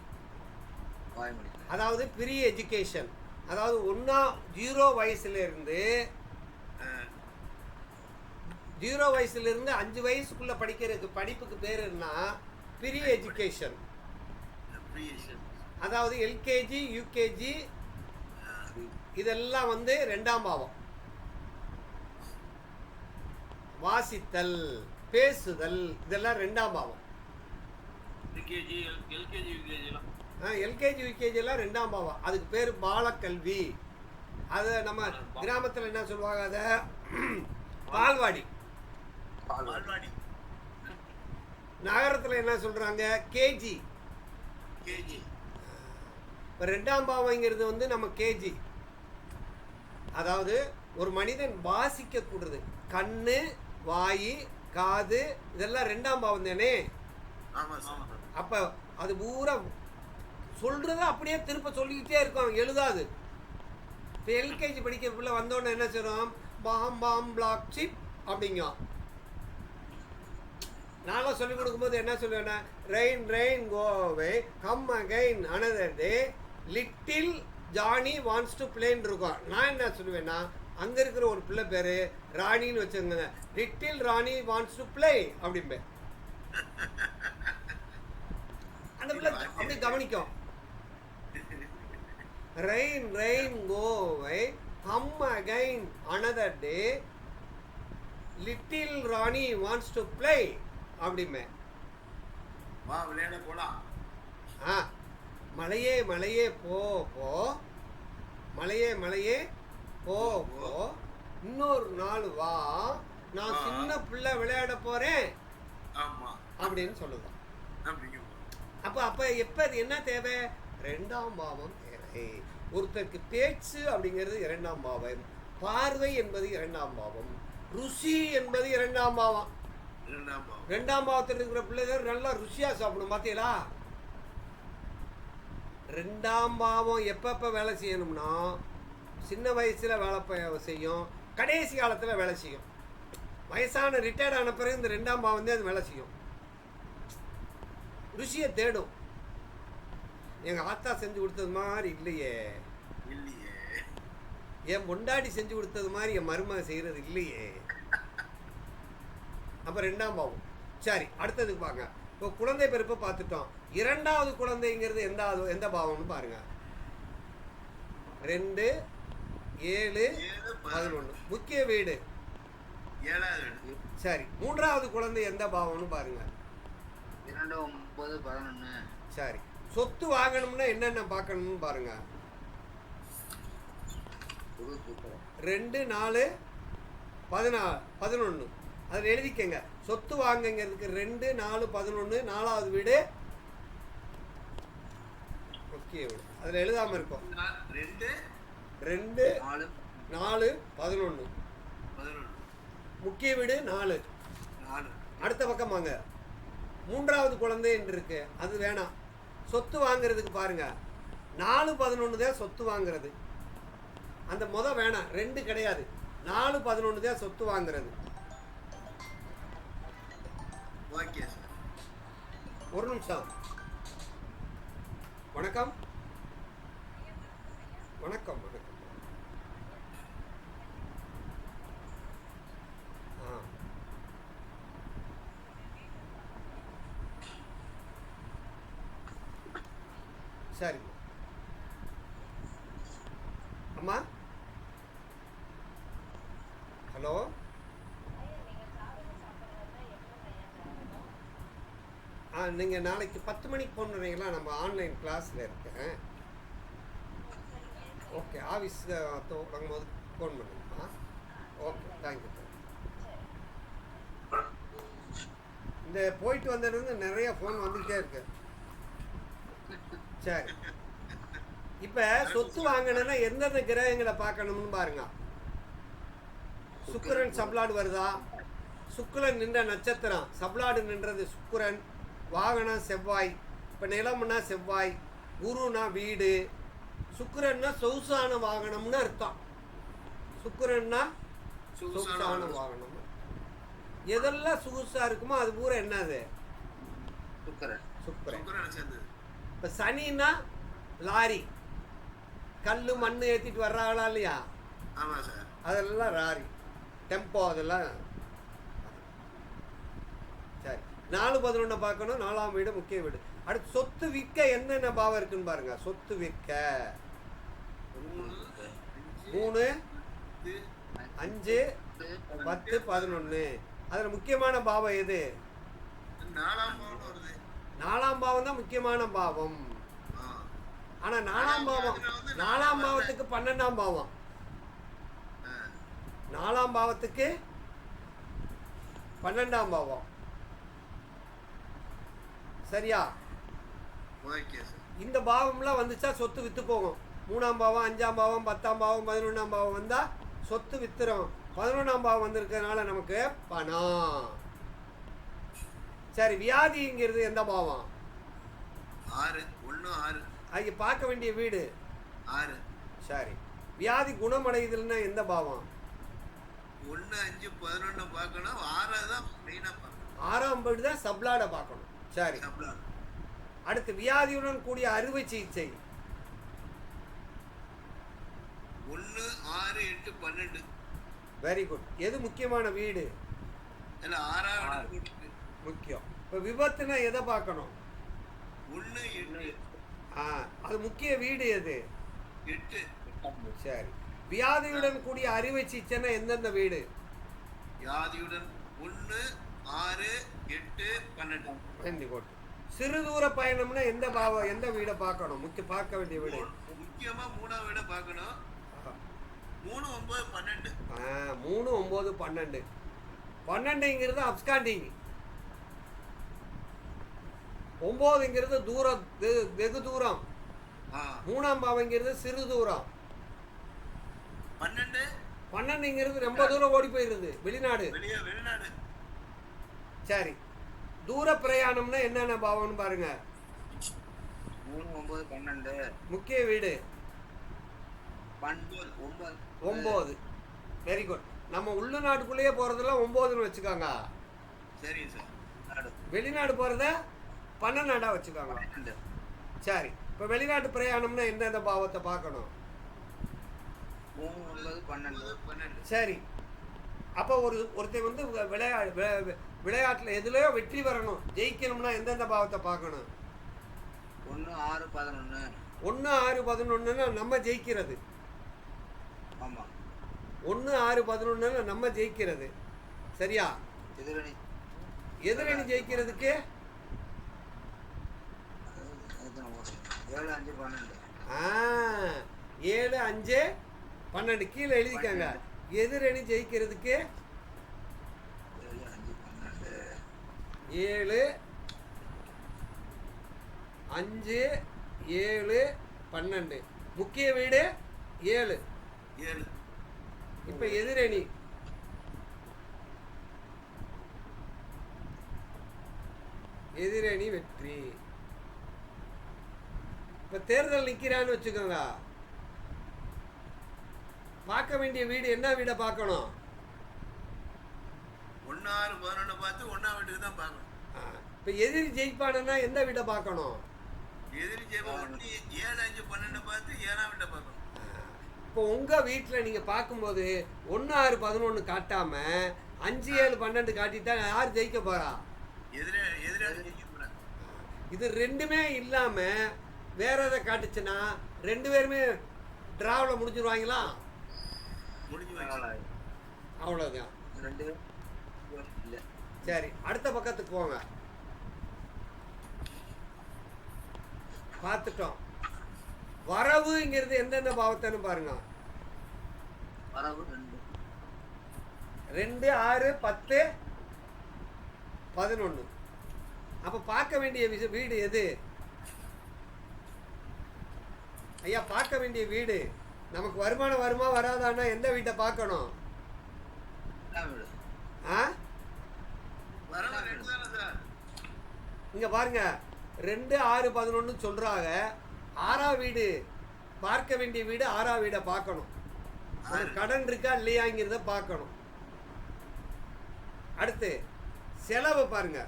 வாய்மொழி. அதாவது ப்ரீ எஜுகேஷன். அதாவது 0 வயசுலேருந்து 5 வயசுக்குள்ளே படிக்கிறதுக்கு படிப்புக்கு பேர் என்ன? Pre education. அதாவது எல்கேஜி, யூகேஜி இதெல்லாம் வந்து 2ஆம் பாவம். வாசித்தல், பேசுதல் இதெல்லாம் 2ஆம் பாவம். எல்கேஜி யூகேஜிலாம் எல்கேஜி யூகேஜி எல்லாம் 2ஆம் பாவம். அதுக்கு பேர் பாலக்கல்வி. அது நம்ம கிராமத்தில் என்ன சொல்லுவாங்க? அதை பால்வாடி. பால்வாடி. நகரத்தில் என்ன சொல்கிறாங்க? கேஜி. கேஜி. இப்போ 2ஆம் பாவங்கிறது வந்து நம்ம கேஜி. அதாவது ஒரு மனிதன் வாசிக்கக்கூடாது. கண்ணு, வாய், காது இதெல்லாம் 2ஆம் பாவம் தானே. ஆமா சார். அப்போ அது பூரா சொல்கிறத அப்படியே திருப்ப சொல்லிக்கிட்டே இருக்கும், எழுதாது. இப்போ எல்கேஜி படிக்கிற பிள்ளை வந்தோடனே என்ன செய்றோம்? பாம் பாம் பிளாக் சிப் அப்படிங்க. நான்லாம் சொல்லிக் கொடுக்கும்போது என்ன சொல்லுவேன்னா, rain rain go away come again another day little Johnny wants to பிளேன்னு இருக்கும். நான் என்ன சொல்லுவேன்னா, அங்கே இருக்கிற ஒரு பிள்ளை பேர் ராணின்னு வச்சுருங்க, little Rani wants to play அப்படிம்பேன். அந்த பிள்ளை அப்படி கவனிக்கும். Rain rain go away come again another day little Rani wants to play அப்படிமே. வா விளையாட போலாம். மலையே மலையே போ போ, மலையே மலையே போ போ, இன்னொரு நாள் வா, நான் சின்ன பிள்ளை விளையாட போறேன் ஆமா அப்படின்னு சொல்லுதான். அப்படிங்க. அப்ப எப்ப அது என்ன தேவை? 2ஆம் பாவம் தேவை. ஒருத்தருக்கு பேச்சு அப்படிங்கிறது 2ஆம் பாவம், பார்வை என்பது 2ஆம் பாவம், ருசி என்பது 2ஆம் பாவம். 2ஆம் பாவத்தில் இருக்கிற பிள்ளைகள் நல்லா ருசியா சாப்பிடும். பார்த்தீங்களா? 2ஆம் பாவம் எப்பப்ப வேலை செய்யணும்னா, சின்ன வயசுல வேலை செய்யும், கடைசி காலத்துல வேலை செய்யும். வயசான ரிட்டையர்ட் ஆன பிறகு இந்த 2ஆம் பாவம் தான் அது வேலை செய்யும். ருசியை தேடும். எங்க ஆத்தா செஞ்சு கொடுத்தது மாதிரி இல்லையே, என் பொண்டாடி செஞ்சு கொடுத்தது மாதிரி என் மருமக செய்யறது இல்லையே. அப்ப 2ஆம் பாவம். சரி, அடுத்ததுக்கு பாருங்க. இப்போ குழந்தை பிறப்பு பார்த்துட்டோம். 2வது குழந்தைங்கிறது எந்த பாவம்னு பாருங்க. 2, 7, 11 முக்கிய வீடு. 7வது வீடு. சரி, 3வது குழந்தை எந்த பாவம்னு பாருங்க. 2, 9, 11. சரி, சொத்து வாங்கணும்னா என்னென்ன பார்க்கணும்னு பாருங்க. 2, 4, 11 அதில் எழுதிக்கங்க. சொத்து வாங்குங்கிறதுக்கு 2, 4, 11 4வது வீடு முக்கிய வீடு. அதில் எழுதாமல் இருக்கும். 2, 4, 11 முக்கிய வீடு 4. அடுத்த பக்கம் வாங்க. 3வது குழந்தை என்று இருக்கு, அது வேணாம். சொத்து வாங்குறதுக்கு பாருங்க, 4, 11 தான் சொத்து வாங்குறது. அந்த வேணாம், 2 கிடையாது, 4, 11 தான் சொத்து வாங்குறது. ஒரு நிமிஷம். வணக்கம் வணக்கம் வணக்கம். சரி அம்மா, ஹலோ, நீங்கள் நாளைக்கு 10 மணிக்கு போனுறீங்களா? நம்ம ஆன்லைன் கிளாஸில் இருக்கேன். ஓகே, ஆஃபீஸ் தொடங்கும்போது ஃபோன் பண்ணுங்கம்மா. Okay, thank you. இந்த போயிட்டு வந்ததுலேருந்து நிறைய ஃபோன் வந்துக்கிட்டே இருக்கு. சரி, இப்போ சொத்து வாங்கணுன்னா எந்தெந்த கிரகங்களை பார்க்கணும்னு பாருங்க. சுக்கிரன் சப்ளாடு வருதா? சுக்கிரன் நின்ற நட்சத்திரம், சப்ளாடு நின்றது சுக்கிரன், வாகனம் செவ்வாய். இப்போ நிலம்னா செவ்வாய், குருனா வீடு, சுக்கிரன்னா சொகுசான வாகனம்னு அர்த்தம். சுக்கிரன்னா சொகுசான வாகனம். எதெல்லாம் சொகுசா இருக்குமோ அது பூரா என்னது? சுக்கிரன். இப்போ சனின்னா லாரி, கல் மண் ஏற்றிட்டு வர்றாங்களா இல்லையா? ஆமாம் சார். அதெல்லாம் லாரி, டெம்போ, அதெல்லாம். சரி, 4-11 பார்க்கணும். 4ஆம் வீடு முக்கிய வீடு. அடுத்து சொத்து விற்க என்னென்ன பாவம் இருக்குன்னு பாருங்க. சொத்து விற்க 3, 5, 10, 11. அதில் முக்கியமான பாவம் எது? 4ஆம் பாவம் வருது. 4ஆம் பாவம் தான் முக்கியமான பாவம். ஆனால் 4ஆம் பாவம், 4ஆம் பாவத்துக்கு 12ஆம் பாவம். 4ஆம் பாவத்துக்கு 12ஆம் பாவம். சரியா? Okay sir. இந்த பாவம்லாம் வந்துச்சா சொத்து விற்று போகும். 3ஆம் பாவம், 5ஆம் பாவம், 10ஆம் பாவம், 11ஆம் பாவம் வந்தால் சொத்து வித்துரும். 11ஆம் பாவம் வந்திருக்கிறதுனால நமக்கு பணம். சரி, வியாதிங்கிறது எந்த பாவம்? 6, 1, 6. அது பார்க்க வேண்டிய வீடு 6. சரி, வியாதி குணமடையுதுன்னா எந்த பாவம்? 1, 5, 11 பார்க்கணும். 6 தான் மெயினாக பார்க்கணும். 6ஆம் வீடு தான் சப்ளாடை பார்க்கணும். சரி, அடுத்து வியாதியுடன் கூடிய அறுவை சிகிச்சை 1, 6, 8, 12. Very good. எது முக்கியமான வீடு? இல்லை, 6ஆவது வீட்டுக்கு முக்கியம். இப்போ விபத்துனா எதை பார்க்கணும்? 1, 8. அது முக்கிய வீடு எது? 8. சரி, வியாதியுடன் கூடிய அறுவை சிகிச்சைன்னா எந்தெந்த வீடு? வியாதியுடன் 1, 6, 8, 12. Very good. சிறு தூர பயணம்னா எந்த பாவம், எந்த வீடை பார்க்கணும்? பார்க்க வேண்டிய வீடு முக்கியமாக 3ஆம் வீடை பார்க்கணும். 3, 9, 12. 3, 9, 12. 12ங்கிறது அப்ஸ்காண்டிங். 9ங்கிறது தூரம், வெகு தூரம். 3ஆம் பாவங்கிறது சிறு தூரம். 12ங்கிறது ரொம்ப தூரம் ஓடி போயிருது, வெளிநாடு. வெளிநாடு. சரி, தூர பிரயாணம்னா என்னென்ன பாவம்னு பாருங்க. 3, 9, 12. முக்கிய வீடு 9. Very good. நம்ம உள்நாட்டுக்குள்ளேயே போறதெல்லாம் 9ன்னு வச்சுக்காங்க. சரி சார். வெளிநாடு போறத 12ஆ வச்சுக்காங்க. சரி, இப்போ வெளிநாட்டு பிரயாணம்னா எந்தெந்த பாவத்தை பார்க்கணும்? 3, 9, 12. சரி, அப்போ ஒருத்தர் வந்து விளையாட்டில் எதுலையோ வெற்றி வரணும், ஜெயிக்கணும்னா எந்தெந்த பாவத்தை பார்க்கணும்? 1, 6, 11. 1, 6, 11ன்னா நம்ம ஜெயிக்கிறது. ஆமாம். 1, 6, 11ன்னா நம்ம ஜெயிக்கிறது. சரியா? எதிரணி ஜெயிக்கிறதுக்கு 7, 5, 12. 7, 5, 12 கீழே எழுதிக்காங்க. எதிரணி ஜெயிக்கிறதுக்கு 7, 5, 7, 12. முக்கிய வீடு 7. இப்போ எதிரணி வெற்றி. இப்போ தேர்தல் நிற்கிறான்னு வச்சுக்கோங்க, பார்க்க வேண்டிய வீடு என்ன வீடை பார்க்கணும்? 1, 6, 11 பார்த்து 1ஆம் வீட்டுக்கு தான் பார்க்கணும். இப்போ எதிரி ஜெயிப்பானுன்னா எந்த வீடை பார்க்கணும்? எதிரி ஜெயிப்பான் 7, 5, 12 பார்த்து 7ஆம் வீட்டை பார்க்கணும். இப்போ உங்கள் வீட்டில் நீங்கள் பார்க்கும்போது 1, 6, 11 காட்டாமல் 5, 7, 12 காட்டிட்டா யார் ஜெயிக்க போகிறா? எதிராளி ஜெயிக்க போகிறாங்க. இது ரெண்டுமே இல்லாமல் வேற எதை காட்டுச்சுன்னா 2 பேருமே டிராவில் முடிஞ்சிருவாங்களா? முடிஞ்சு வச்சு. அவ்வளோதான். 2 இல்லை. சரி, அடுத்த பக்கத்துக்கு போங்க. பார்த்துட்டோம். வரவுங்கிறது எந்தெந்த பாவத்தைன்னு பாருங்க. வரவு 2. 2, 6, 10, 11. அப்ப பார்க்க வேண்டிய வீடு எது ஐயா? பார்க்க வேண்டிய வீடு நமக்கு வருமானம் வருமா வராதான்னா எந்த வீட்டை பார்க்கணும்? வீடு. ஆ, வரவு 2 தானே சார்? இங்க பாருங்க, 2, 6, 11 சொல்றாங்க. 6ஆம் வீடு பார்க்க வேண்டிய வீடு 6ஆம் வீடை பார்க்கணும். நமக்கு கடன் இருக்கா இல்லையாங்கிறத பார்க்கணும். அடுத்து செலவு பாருங்க.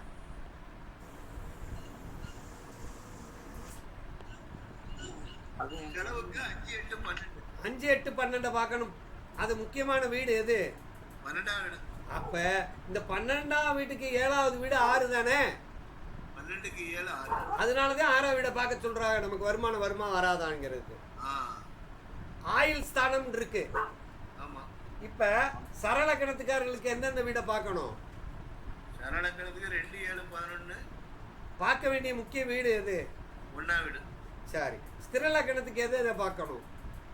செலவுக்கு 5, 8, 12. 5, 8, 12 பார்க்கணும். அது முக்கியமான வீடு எது? 12ஆம் வீடு. அப்ப இந்த 12ஆம் வீட்டுக்கு 7வது வீடு 6 தானே? 12க்கு 7, 6. அதனாலதான் 6ஆம் வீடை பார்க்க சொல்றாங்க, நமக்கு வருமானம் வருமா வராதாங்கிறது. ஆயுள் ஸ்தானம் இருக்கு. ஆமா. இப்ப சரள கணத்துக்காரர்களுக்கு எந்தெந்த வீடை பார்க்கணும்? சரளக்கணத்துக்கு 2, 7, 11. பார்க்க வேண்டிய முக்கிய வீடு எது? 1ஆம் வீடு. சரி, ஸ்திர லக்கணத்துக்கு எதை எதை பார்க்கணும்?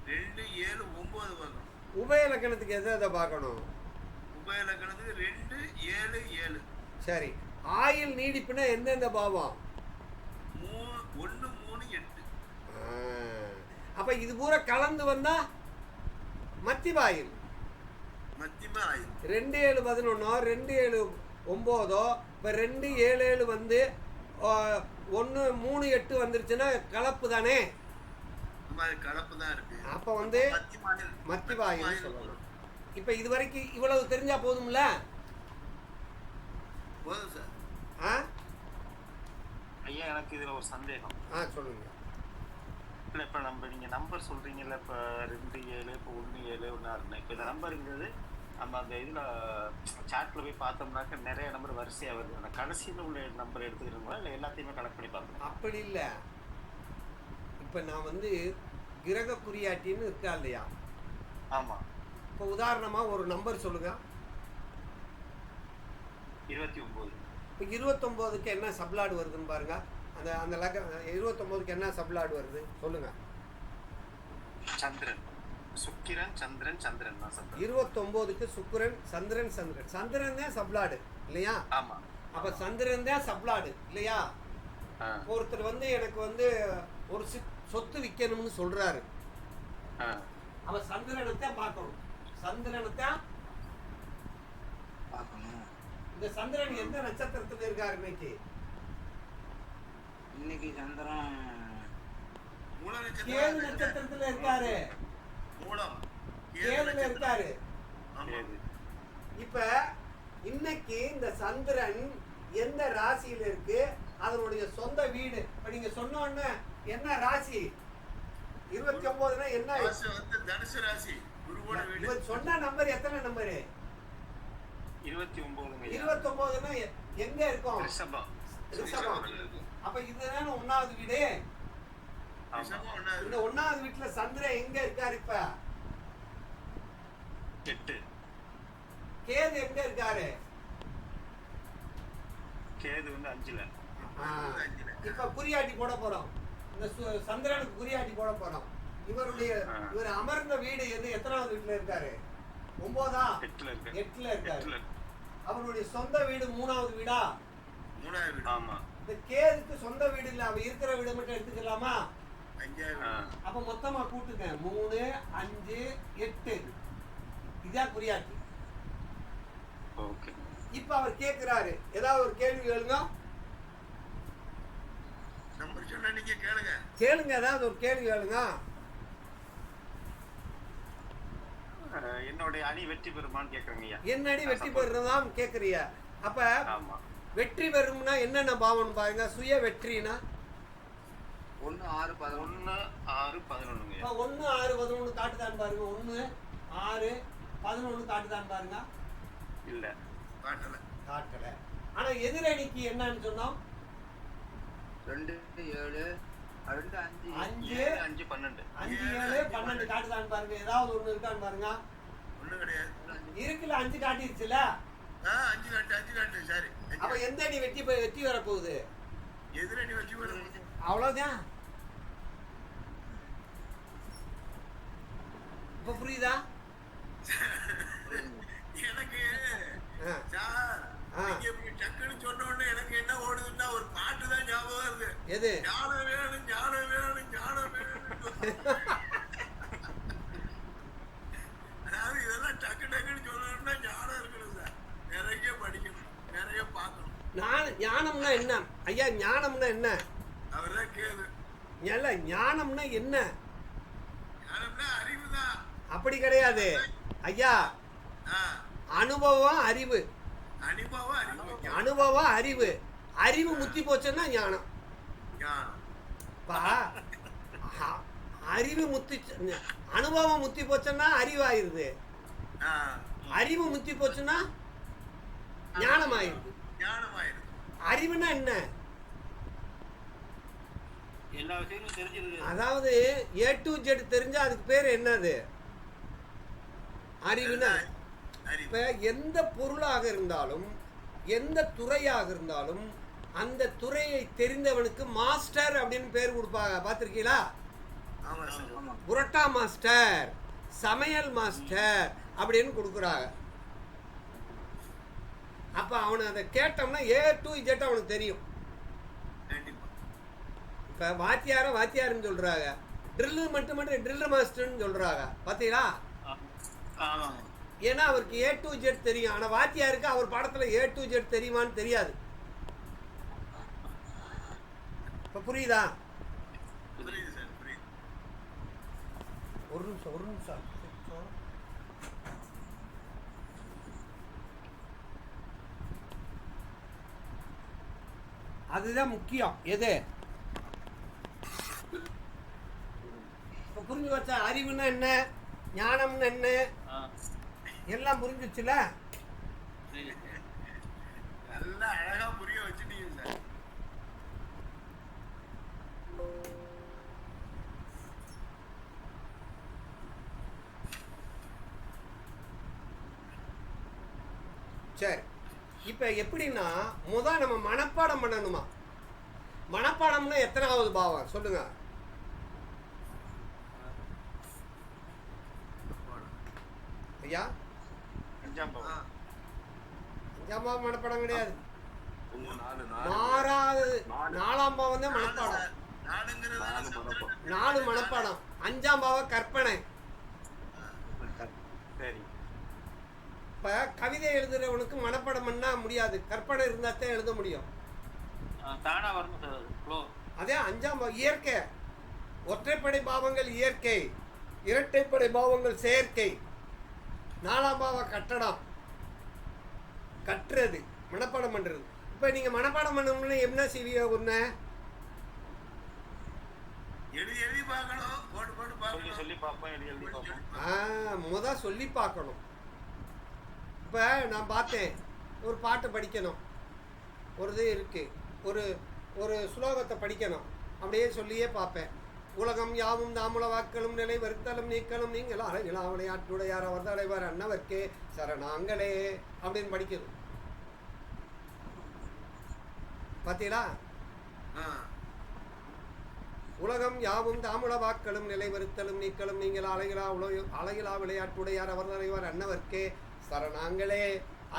2, 7, 9 பார்க்கணும். உபய லக்கணத்துக்கு எதை எதை பார்க்கணும்? உபய லக்கணத்துக்கு 2, 7, 7. சரி, ஆயுள் நீடிப்புனா எந்தெந்த பாவம்? 1, 3, 8. அப்ப இது பூரா கலந்து வந்தா மத்திவாயில். மத்தியமா ஆயுள். 2, 7, 11, 2, 7, 9. இப்போ 2, 7, 7 வந்து 1, 3, 8 வந்துருச்சுன்னா கலப்பு தானே? கலப்பு தான் இருக்கு. அப்போ வந்து மத்திவாயில் சொல்லணும். இப்போ இது வரைக்கும் இவ்வளவு தெரிஞ்சா போதும்ல? போதும் சார். ஆ, ஐயா எனக்கு இதுல ஒரு சந்தேகம். சொல்லுங்க. இல்லை இப்போ நீங்க நம்பர் சொல்றீங்கல்ல, இப்போ 2, 7, இப்போ 1, 7, 1, 6. இப்போ இந்த நம்பருங்கிறது நம்ம அந்த இதுல சாட்ல போய் பார்த்தோம்னாக்க நிறைய நம்பர் வரிசையா வருது. அந்த கடைசியில் உள்ள நம்பர் எடுத்துக்கிறோங்களா இல்லை எல்லாத்தையுமே கனெக்ட் பண்ணி பார்க்கணும்? அப்படி இல்லை. இப்போ நான் வந்து கிரக குறியாட்டின்னு இருக்கா இல்லையா? ஆமா. இப்போ உதாரணமாக ஒரு நம்பர் சொல்லுங்க. 29. இப்போ 29க்கு என்ன சப்லாடு வருதுன்னு பாருங்க. அந்த அந்த 29க்கு என்ன சப்லாடு வருது சொல்லுங்க. சந்திரன், சுக்கிரன், சந்திரன், சந்திரன் தான் சந்திரன். 29க்கு சுக்கிரன், சந்திரன், சந்திரன். சந்திரன் தான் சப்லாடு இல்லையா? ஆமா. அப்போ சந்திரன் தான் சப்லாடு இல்லையா? ஒருத்தர் வந்து எனக்கு வந்து ஒரு சொத்து விற்கணும்னு சொல்றாரு. அவன் சந்திரனைத்தான் பார்க்கணும். சந்திரனைத்தான் பார்க்கணும். இந்த சந்திரன் எந்த நட்சத்திரத்துல இருக்காரு இன்னைக்கு? இன்னைக்கு சந்திரன் கேது நட்சத்திரத்துல இருக்காரு. கேதுல இருக்காரு. இப்ப இன்னைக்கு இந்த சந்திரன் எந்த ராசியில இருக்கு? அதனுடைய சொந்த வீடு. இப்ப நீங்க சொன்ன உடனே என்ன ராசி? 29னா என்ன? தனுசு ராசி. இவர் சொன்ன நம்பர் எத்தனை நம்பரு? 29. 29னா எங்க இருக்கும்? ரிஷபம். அப்ப இதுதானே 1வது வீடு. இந்த 1வது வீட்டுல சந்திரன் எங்க இருக்காரு? இப்ப 8. கேது எங்க இருக்காரு? கேது வந்து 5ல. இப்ப குறியாட்டி போட போறோம். இந்த சந்திரனுக்கு குறியாட்டி போட போறோம். இவர் அமர்ந்த வீடு எது? எத்தனாவது வீட்டுல இருக்காரு? 9ஆ? 8ல இருக்காரு. அவருடைய சொந்த வீடு 3வது வீடா? 3வது வீடு. ஆமா. இந்த கேதுக்கு சொந்த வீடு இல்ல, அவ இருக்கிற வீடு மட்டும் எடுத்துக்கலாமா? 5வது. அப்ப மொத்தமா கூட்டுங்க. 3, 5, 8. இதான் குறியாட்டி. ஓகே. இப்ப அவர் கேக்குறாரு, ஏதாவது ஒரு கேள்வி கேளுங்க. நம்பர் சொன்னா நீங்க கேளுங்க. கேளுங்க, ஏதாவது ஒரு கேள்வி கேளுங்க. என்னுடைய அணி வெற்றி பெறுமான்னு கேக்குறீங்க. என்ன அணி வெற்றி பெறுறதாம் கேக்குறிய? அப்ப ஆமா. வெற்றி பெறும்னா என்னென்ன பாவம் பாருங்க. சுய வெற்றினா 1, 6, 11. 1, 6, 11. 1, 6, 11 காட்டுதான் பாருங்க. 1, 6, 11 காட்டுதான் பாருங்க. இல்ல, காட்டல. ஆனா எதிரணிக்கு என்னன்னு சொன்னோம்? 2, 7, 2, 5. 5, 5, 12. 5, 7, 12 காட்டுதான் பாருங்க. ஏதாவது ஒண்ணு இருக்கான்னு பாருங்க. ஒண்ணும் கிடையாது. 5, இருக்குல்ல 5 காட்டிருச்சுல. 5 காட்டு சரி. அப்ப எந்த அணி வெற்றி வர போகுது? எதிரணி வெற்றி பெறும். அவ்வளவுதான். இப்ப புரியுதா? எனக்கு ஆ. சார் ஆ. நீங்க இப்படி டக்குன்னு சொன்ன உடனே எனக்கு என்ன ஓடுதுன்னா ஒரு பாட்டு தான் ஞாபகம் இருக்கு. எது? ஞானம் வேணும் ஞானம் வேணும் ஞானம் வேணும். அதாவது இதெல்லாம் டக்குன்னு சொல்லணும்னா ஞானம் இருக்கணும் சார். நிறைய படிக்கணும், நிறைய பார்க்கணும். ஞானம்னா என்ன ஐயா? ஞானம்னா என்ன? அவர்தான் கேது. இல்ல, ஞானம்னா என்ன? ஞானம்னா அறிவு தான். அப்படி கிடையாது ஐயா. அனுபவம் அறிவு. அனுபவம் அறிவு. அனுபவம் அறிவு. அறிவு முத்தி போச்சுன்னா ஞானம். ஞானம். அறிவு முத்தி, அனுபவம் முத்தி போச்சுன்னா அறிவாயிருது. அறிவு முத்தி போச்சுன்னா ஞானம் ஆயிருது. ஞானம் ஆயிருது. அறிவுனா என்ன? எல்லா விஷயங்களும் தெரிஞ்சிருக்கு. அதாவது A to Z தெரிஞ்சா அதுக்கு பேர் என்னது? அறிவுனா. இப்ப எந்த பொருளாக இருந்தாலும், எந்த துறையாக இருந்தாலும், அந்த துறையை தெரிந்தவனுக்கு மாஸ்டர் அப்படின்னு பேர் கொடுப்பாங்க. பார்த்திருக்கீங்களா? ஆமா சார். புரோட்டா மாஸ்டர், சமையல் மாஸ்டர் அப்படின்னு கொடுக்குறாங்க. அப்ப அவனை அதை கேட்டோம்னா A to Z அவனுக்கு தெரியும். கண்டிப்பா. இப்ப வாத்தியாருன்னு சொல்றாங்க, ட்ரில்லு மட்டும் ட்ரில்லு மாஸ்டர்னு சொல்றாங்க. பாத்தீங்களா? ஆமாங்க. ஏன்னா அவருக்கு A to Z தெரியும். ஆனா வாத்தியாருக்கு அவர் பாடத்துல A to Z தெரியுமான்னு தெரியாது. இப்ப புரியுதா? புரியுது சார், புரியுது. ஒரு நிமிஷம். அதுதான் முக்கியம். எது? இப்ப புரிஞ்சு வச்சா அறிவுன்னா என்ன, ஞானம்னு என்ன, எல்லாம் புரிஞ்சிச்சுல. நல்லா அழகா புரிய வச்சுட்டீங்க சார். சரி, இப்ப எப்படின்னா நம்ம மனப்பாடம் பண்ணணுமா? மனப்பாடம்னா எத்தனாவது பாவம் சொல்லுங்க ஐயா? 5ஆம் பாவம். 5ஆம் பாவம் மனப்பாடம் கிடையாது. 4 4ஆம் பாவம் தான் மனப்பாடம். 4 மனப்பாடம். 5ஆம் பாவம் கற்பனை. சரி. இப்ப கவிதை எழுதுறவனுக்கு மனப்பாடம் பண்ணா முடியாது, கற்பனை இருந்தா தான் எழுத முடியும். தானா வரணும் சார், ஃப்ளோ. அதே 5ஆம் பாவம் இயற்கை. ஒற்றைப்படை பாவங்கள் இயற்கை, இரட்டைப்படை பாவங்கள் செயற்கை. 4ஆம் பாவம் கட்டடம், கட்டுறது, மனப்பாடம் பண்றது. இப்ப நீங்க மனப்பாடம் பண்ணணும்னு என்ன செய்வீங்க? ஒண்ணு எழுதி பார்க்கணும், போட்டு பார்க்கணும். சொல்லி பார்ப்போம், எழுதி பார்ப்போம். முத சொல்லி பார்க்கணும். இப்ப நான் பார்த்தேன், ஒரு பாட்டு படிக்கணும், ஒரு இது இருக்கு, ஒரு ஸ்லோகத்தை படிக்கணும், அப்படியே சொல்லியே பார்ப்பேன். உலகம் யாவும் தாமுல வாக்களும் நிலை வருத்தலும் நீக்கலும் நீங்கள் அழகிலா விளையாட்டுடையார் அவர் தலைவர் அன்னவர்க்கே சரணாங்களே அப்படின்னு படிக்கிறது. பார்த்தீங்களா? உலகம் யாவும் தாமுல வாக்களும் நிலை வருத்தலும் நீக்கலும் நீங்கள் அழகிலா விளையாட்டுடையார் அவர் தலைவர் அன்னவர்க்கே சரணாங்களே.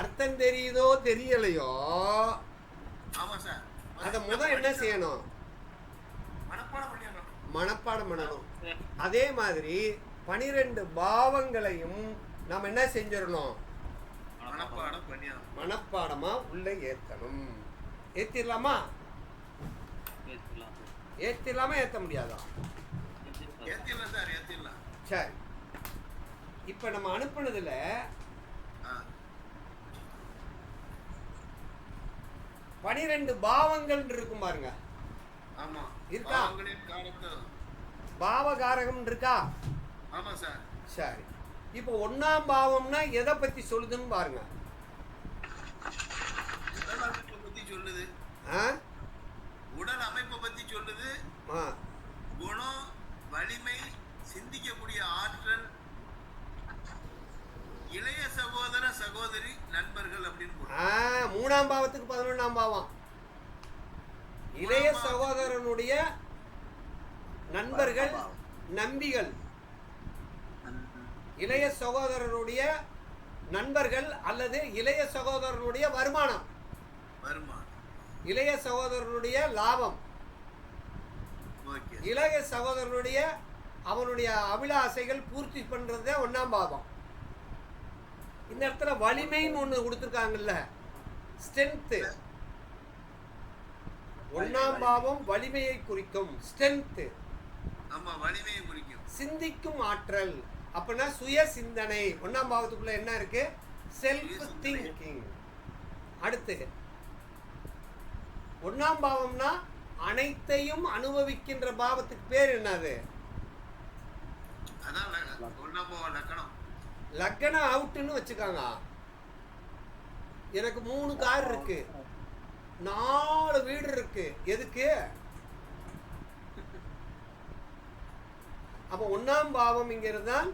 அர்த்தம் தெரியுதோ தெரியலையோ, அத என்ன செய்யணும்? மனப்பாடம் பண்ணணும். அதே மாதிரி 12 பாவங்களையும் நாம் என்ன செஞ்சிடணும்? மனப்பாடமா உள்ள ஏத்தணும். ஏத்திடலாமா? ஏத்திடலாமா ஏத்த முடியாதா? சரி, இப்ப நம்ம அனுப்புனதுல 12 பாவங்கள் இருக்கும் பாருங்க. இருக்கா? பாவகாரகம் இருக்கா? சரி, இப்ப 1ஆம் பாவம்னா எதை பத்தி சொல்லுதுன்னு பாருங்க. உடல் அமைப்பை பத்தி சொல்லுது. குணம், வலிமை, சிந்திக்கக்கூடிய ஆற்றல், இளைய சகோதர மூணாம் பாவத்துக்கு 11ஆம் பாவம். இளைய சகோதரனுடைய நண்பர்கள், நம்பிகள். இளைய சகோதரனுடைய நண்பர்கள் அல்லது இளைய சகோதரனுடைய வருமானம், இளைய சகோதரனுடைய லாபம், இளைய சகோதரனுடைய அவனுடைய அபிலாசைகள் பூர்த்தி பண்றது 1ஆம் பாவம். இந்த இடத்துல வலிமைன்னு ஒண்ணு கொடுத்துருக்காங்கல்ல, ஸ்ட்ரென்த். 1ஆம் பாவம் வலிமையை குறிக்கும், ஸ்ட்ரென்த். வலிமையை குறிக்கும். சிந்திக்கும் ஆற்றல் அப்படின்னா சுய சிந்தனை. 1ஆம் பாவத்துக்குள்ள என்ன இருக்கு? Self thinking. அடுத்து 1ஆம் பாவம்னா அனைத்தையும் அனுபவிக்கின்ற பாவத்துக்கு பேர் என்னது? லக்னம் அவுட்னு வச்சுக்காங்க. எனக்கு 3 கார் இருக்கு, 4 வீடு இருக்கு. எதுக்கு? அப்ப 1ஆம் பாவம்ங்கிறது தான்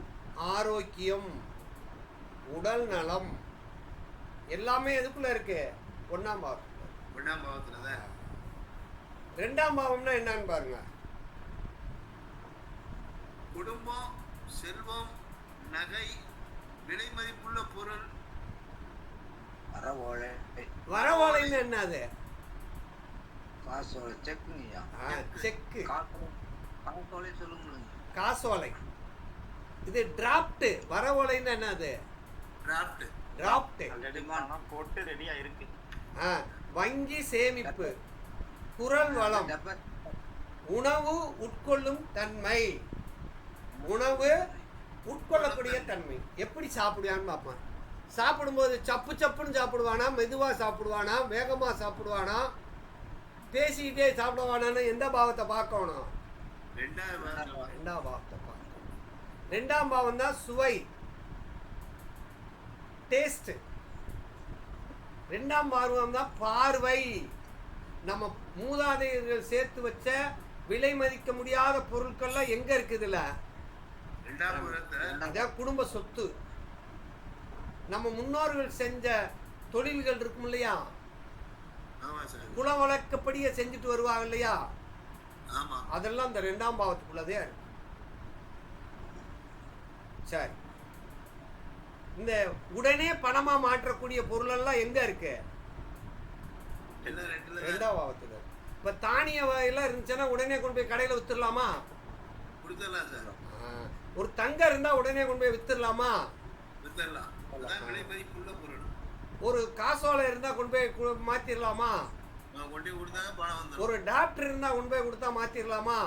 ஆரோக்கியம், உடல் நலம், எல்லாமே எதுக்குள்ள இருக்கு? 1ஆம் பாவம். 1ஆம் பாவத்துல தான். 2ஆம் பாவம்னா என்னன்னு பாருங்க. குடும்பம், செல்வம், நகை, விலை மதிப்புள்ள பொருள். வரவோலைன்னு என்னது? செக்கு, காசோலை. இது டிராப்ட். வரவோலைன்னு என்னது? டிராப்ட். போட்டு ரெடியா இருக்கு. வங்கி சேமிப்பு, குரல் வளம், உணவு உட்கொள்ளும் தன்மை, உணவு உட்கொள்ளக்கூடிய தன்மை. எப்படி சாப்பிடுவான்னு பார்ப்பேன். சாப்பிடும்போது சப்பு சப்புன்னு சாப்பிடுவானா, மெதுவாக சாப்பிடுவானா, வேகமாக சாப்பிடுவானா, பேசிக்கிட்டே சாப்பிடுவானான்னு எந்த பாவத்தை பார்க்கணும்? 2ஆம் பாவத்தை பார்க்கணும். 2ஆம் பாவம் தான் சுவை, டேஸ்ட். 2ஆம் பாவம் தான் பார்வை. நம்ம மூதாதையர்கள் சேர்த்து வச்ச விலை மதிக்க முடியாத பொருட்கள்லாம் எங்க இருக்குதுல்ல? அதான் குடும்ப சொத்து. நம்ம முன்னோர்கள் செஞ்ச தொழில்கள் இருக்கும் இல்லையா, குல வழக்கப்படியே செஞ்சுட்டு வருவாங்க இல்லையா, அதெல்லாம் இந்த 2ஆம் பாவத்துக்குள்ளதே இருக்கு. சரி, இந்த உடனே பணமா மாற்றக்கூடிய பொருள் எல்லாம் எங்க இருக்கு? 2ஆம் பாவத்துல. இப்ப தானிய வகையெல்லாம் இருந்துச்சுன்னா உடனே கொண்டு போய் கடையில வித்துடலாமா? ஒரு தங்கம் இருந்தா உடனே கொண்டு போய் வித்துடலாமா? ஒரு காசோலை இருந்தா கொண்டு போய் மாத்திரலாமா? ஒரு டாக்டர் இருந்தா கொண்டு போய் கொடுத்தா மாத்திரலாமா?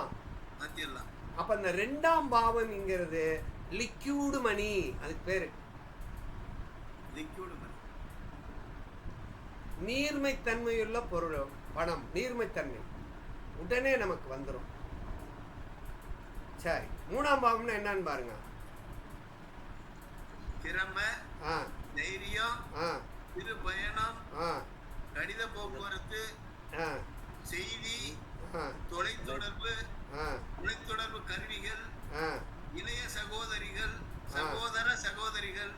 அப்ப இந்த 2ஆம் பாவம்ங்கிறது லிக்யூடு மணி. அதுக்கு பேரு நீர்மைத்தன்மையுள்ள பொருள். பணம் நீர்மைத்தன்மை, உடனே நமக்கு வந்துடும். சரி, 3ஆம் பாவம்னா என்னன்னு பாருங்க. திறமை, தைரியம், சிறு பயணம், கடித போக்குவரத்து, செய்தி, தொலைத்தொடர்பு, தொலைத்தொடர்பு கருவிகள், இளைய சகோதரிகள், சகோதர சகோதரிகள்,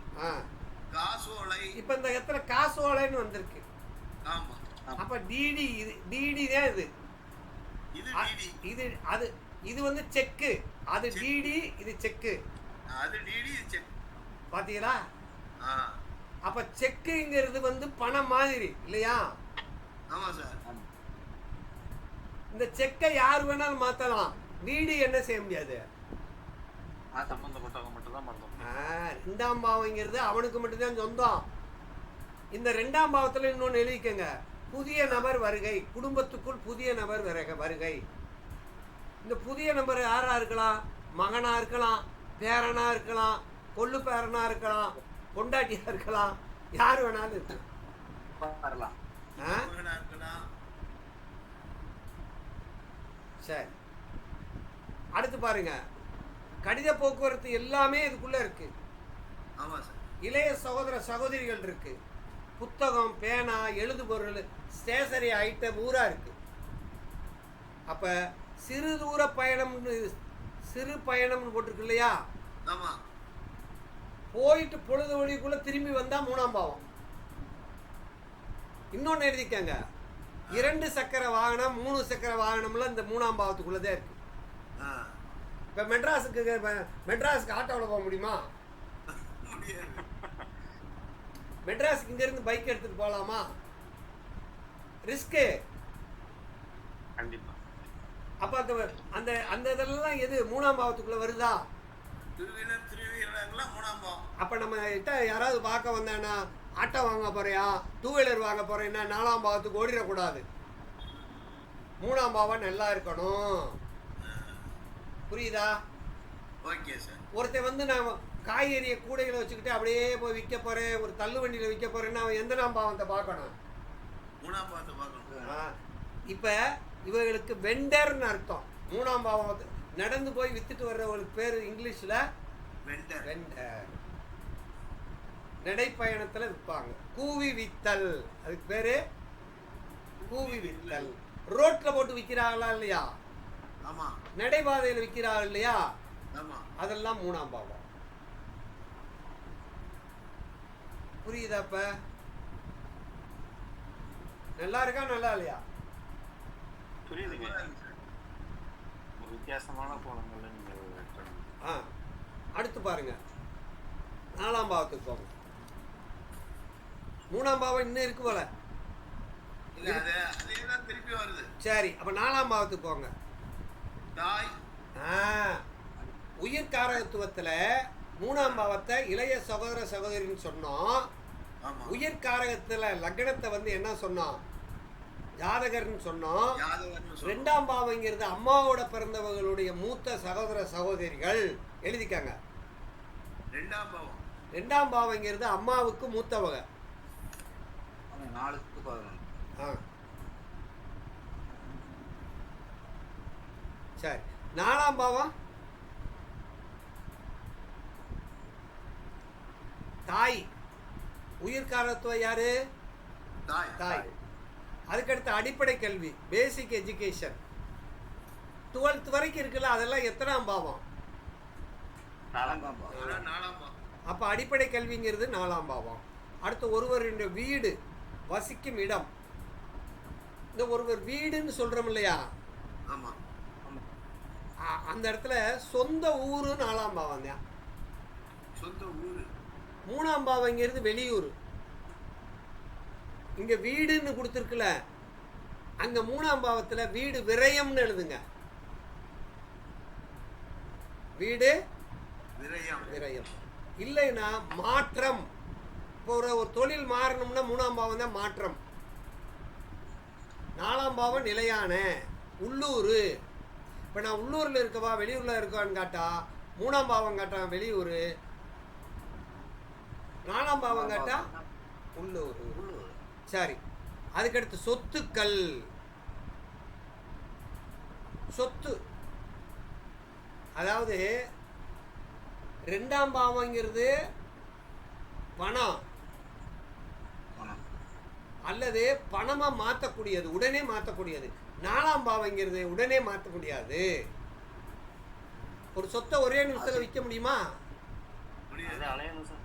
காசோலை. இப்ப இந்த இடத்துல காசோலைன்னு வந்திருக்கு. ஆமா. அப்ப டிடி, டிடி தான் இது. இது அது இது வந்து செக்கு. அது டிடி, இது செக்கு. அது டிடி, இது செக். பாத்தீங்களா? அப்ப செக்குங்கிறது வந்து பணம் மாதிரி இல்லையா? ஆமா சார். இந்த செக்கை யார் வேணாலும் மாத்தலாம். டிடி என்ன செய்ய முடியாது? சம்பந்தப்பட்டவங்க மட்டும் தான் மாத்தணும். 2ஆம் பாவம்ங்கிறது அவனுக்கு மட்டும்தான் சொந்தம். இந்த 2ஆம் பாவத்துல இன்னொன்னு எழுதிக்கங்க. புதிய நபர் வருகை, குடும்பத்துக்குள் புதிய நபர் வருகை. இந்த புதிய நபர் யாரா இருக்கலாம்? மகனா இருக்கலாம், பேரனா இருக்கலாம், கொள்ளு பேரனா இருக்கலாம், பொண்டாட்டியா இருக்கலாம், யார் வேணாலும் இருக்கலாம். சரி, அடுத்து பாருங்க. கடித போக்குவரத்து எல்லாமே இதுக்குள்ள இருக்கு. இளைய சகோதர சகோதரிகள் இருக்கு. புத்தகம், பேனா, எழுதுபொருள், ஸ்டேஷனரி ஐட்டம் ஊரா இருக்கு. அப்ப சிறு தூர பயணம்னு, சிறு பயணம்னு போட்டிருக்கு இல்லையா? போயிட்டு பொழுது வழிக்குள்ள திரும்பி வந்தா 3ஆம் பாவம். இன்னொன்று எழுதிக்கங்க, 2 சக்கர வாகனம் 3 சக்கர வாகனம்லாம் இந்த 3ஆம் பாவத்துக்குள்ளதே இருக்கு. ஆ, இப்போ மெட்ராஸுக்கு ஆட்டோவில் போக முடியுமா? முடியாது. மெட்ராஸுக்கு இங்கேருந்து பைக் எடுத்துகிட்டு போகலாமா? ரிஸ்க்கு. கண்டிப்பா. அப்போ அந்த அந்த இதெல்லாம் எது 3ஆம் பாவத்துக்குள்ளே வருதா? டூ வீலர் த்ரீ வீலர்லாம் 3ஆம் பாவம். அப்போ நம்ம கிட்ட யாராவது பார்க்க வந்தானா, ஆட்டோ வாங்க போறியா, 2 வீலர் வாங்க போறேன்னா 4ஆம் பாவத்துக்கு ஓடிடக்கூடாது. 3ஆம் பாவம் நல்லா இருக்கணும். புரியுதா? Okay sir. ஒருத்தன் வந்து நான் காய்கறியை கூடைகளை வச்சுக்கிட்டு அப்படியே போய் விற்க போறேன், ஒரு தள்ளு வண்டியில் விற்க போறேன்னா அவன் எந்த நாம் பாவத்தை பார்க்கணும்? 3ஆம் பாவத்தை பார்க்கணும். இப்போ இவர்களுக்கு வெண்டர்னு அர்த்தம். 3ஆம் பாவம் நடந்து போய் வித்துட்டு வர்றவங்களுக்கு பேர் இங்கிலீஷில் வெண்டர். வெண்டர். நடைப்பயணத்தில் விற்பாங்க. கூவி வித்தல், அதுக்கு பேரு கூவி வித்தல். ரோட்ல போட்டு விற்கிறாங்களா இல்லையா? ஆமா நடைபாதையில் விற்கிறார்கள் இல்லையா? ஆமா. அதெல்லாம் 3ஆம் பாவம். புரியுதா? இப்ப நல்லா இருக்கா நல்லா இல்லையா? புரியுதுங்க. ஒரு வித்தியாசமான கோணங்கள்ல நீங்க அடுத்து பாருங்க, 4ஆம் பாவத்துக்கு போங்க. 3ஆம் பாவம் இன்னும் இருக்கு போல. இல்ல அதுதான் திருப்பி வருது. சரி, அப்ப 4ஆம் பாவத்துக்கு போங்க. தாய். உயிர் காரகத்துவத்துல 3ஆம் பாவத்தை இளைய சகோதர சகோதரின்னு சொன்னோம். ஆமா. உயிர் காரகத்துல லக்னத்தை வந்து என்ன சொன்னோம்? ஜாதகர்னு சொன்னோம். ஜாதகர்னு சொன்னோம். 2ஆம் பாவங்கிறது அம்மாவோட பிறந்தவர்களுடைய மூத்த சகோதர சகோதரிகள். எழுதிக்காங்க. 2ஆம் பாவம். 2ஆம் பாவங்கிறது அம்மாவுக்கு மூத்தவங்க. 4க்கு 11. சரி, 4ஆம் பாவம் தாய். உயிர் காரத்துவம் யாரு? தாய். தாய். அதுக்கடுத்து அடிப்படை கல்வி, பேசிக் எஜுகேஷன். 12th வரைக்கும் இருக்குல்ல, அதெல்லாம் எத்தனாம் பாவம்? 4ஆம் பாவம். அதெல்லாம் 4ஆம் பாவம். அப்ப அடிப்படை கல்விங்கிறது 4ஆம் பாவம். அடுத்து ஒருவருடைய வீடு, வசிக்கும் இடம். இந்த ஒருவர் வீடுன்னு சொல்றோம் இல்லையா? ஆமா. அந்த இடத்துல சொந்த ஊரு 4ஆம் பாவம் தான். சொந்த ஊரு. 3ஆம் பாவங்கிறது வெளியூர். இங்க வீடுன்னு கொடுத்துருக்குல, அங்க 3ஆம் பாவத்துல வீடு விரயம்னு எழுதுங்க. வீடு விரயம். விரயம். இல்லைன்னா மாற்றம். இப்போ ஒரு தொழில் மாறணும்னா 3ஆம் பாவம் தான் மாற்றம். 4ஆம் பாவம் நிலையான உள்ளூர். இப்போ நான் உள்ளூரில் இருக்கவா வெளியூரில் இருக்கவான்னு காட்டா 3ஆம் பாவம் காட்டான் வெளியூர், 4ஆம் பாவம் காட்டா உள்ளூர். சரி, அதுக்கடுத்து சொத்துக்கள். சொத்து அதாவது 2ஆம் பாவங்கிறது பணம் அல்லது பணமா மாற்றக்கூடியது, உடனே மாற்றக்கூடியது. 4ஆம் பாவங்கிறது உடனே மாற்ற முடியாது. ஒரு சொத்தை ஒரே நிமிஷத்தில் விற்க முடியுமா? அது அலையணும் சார்.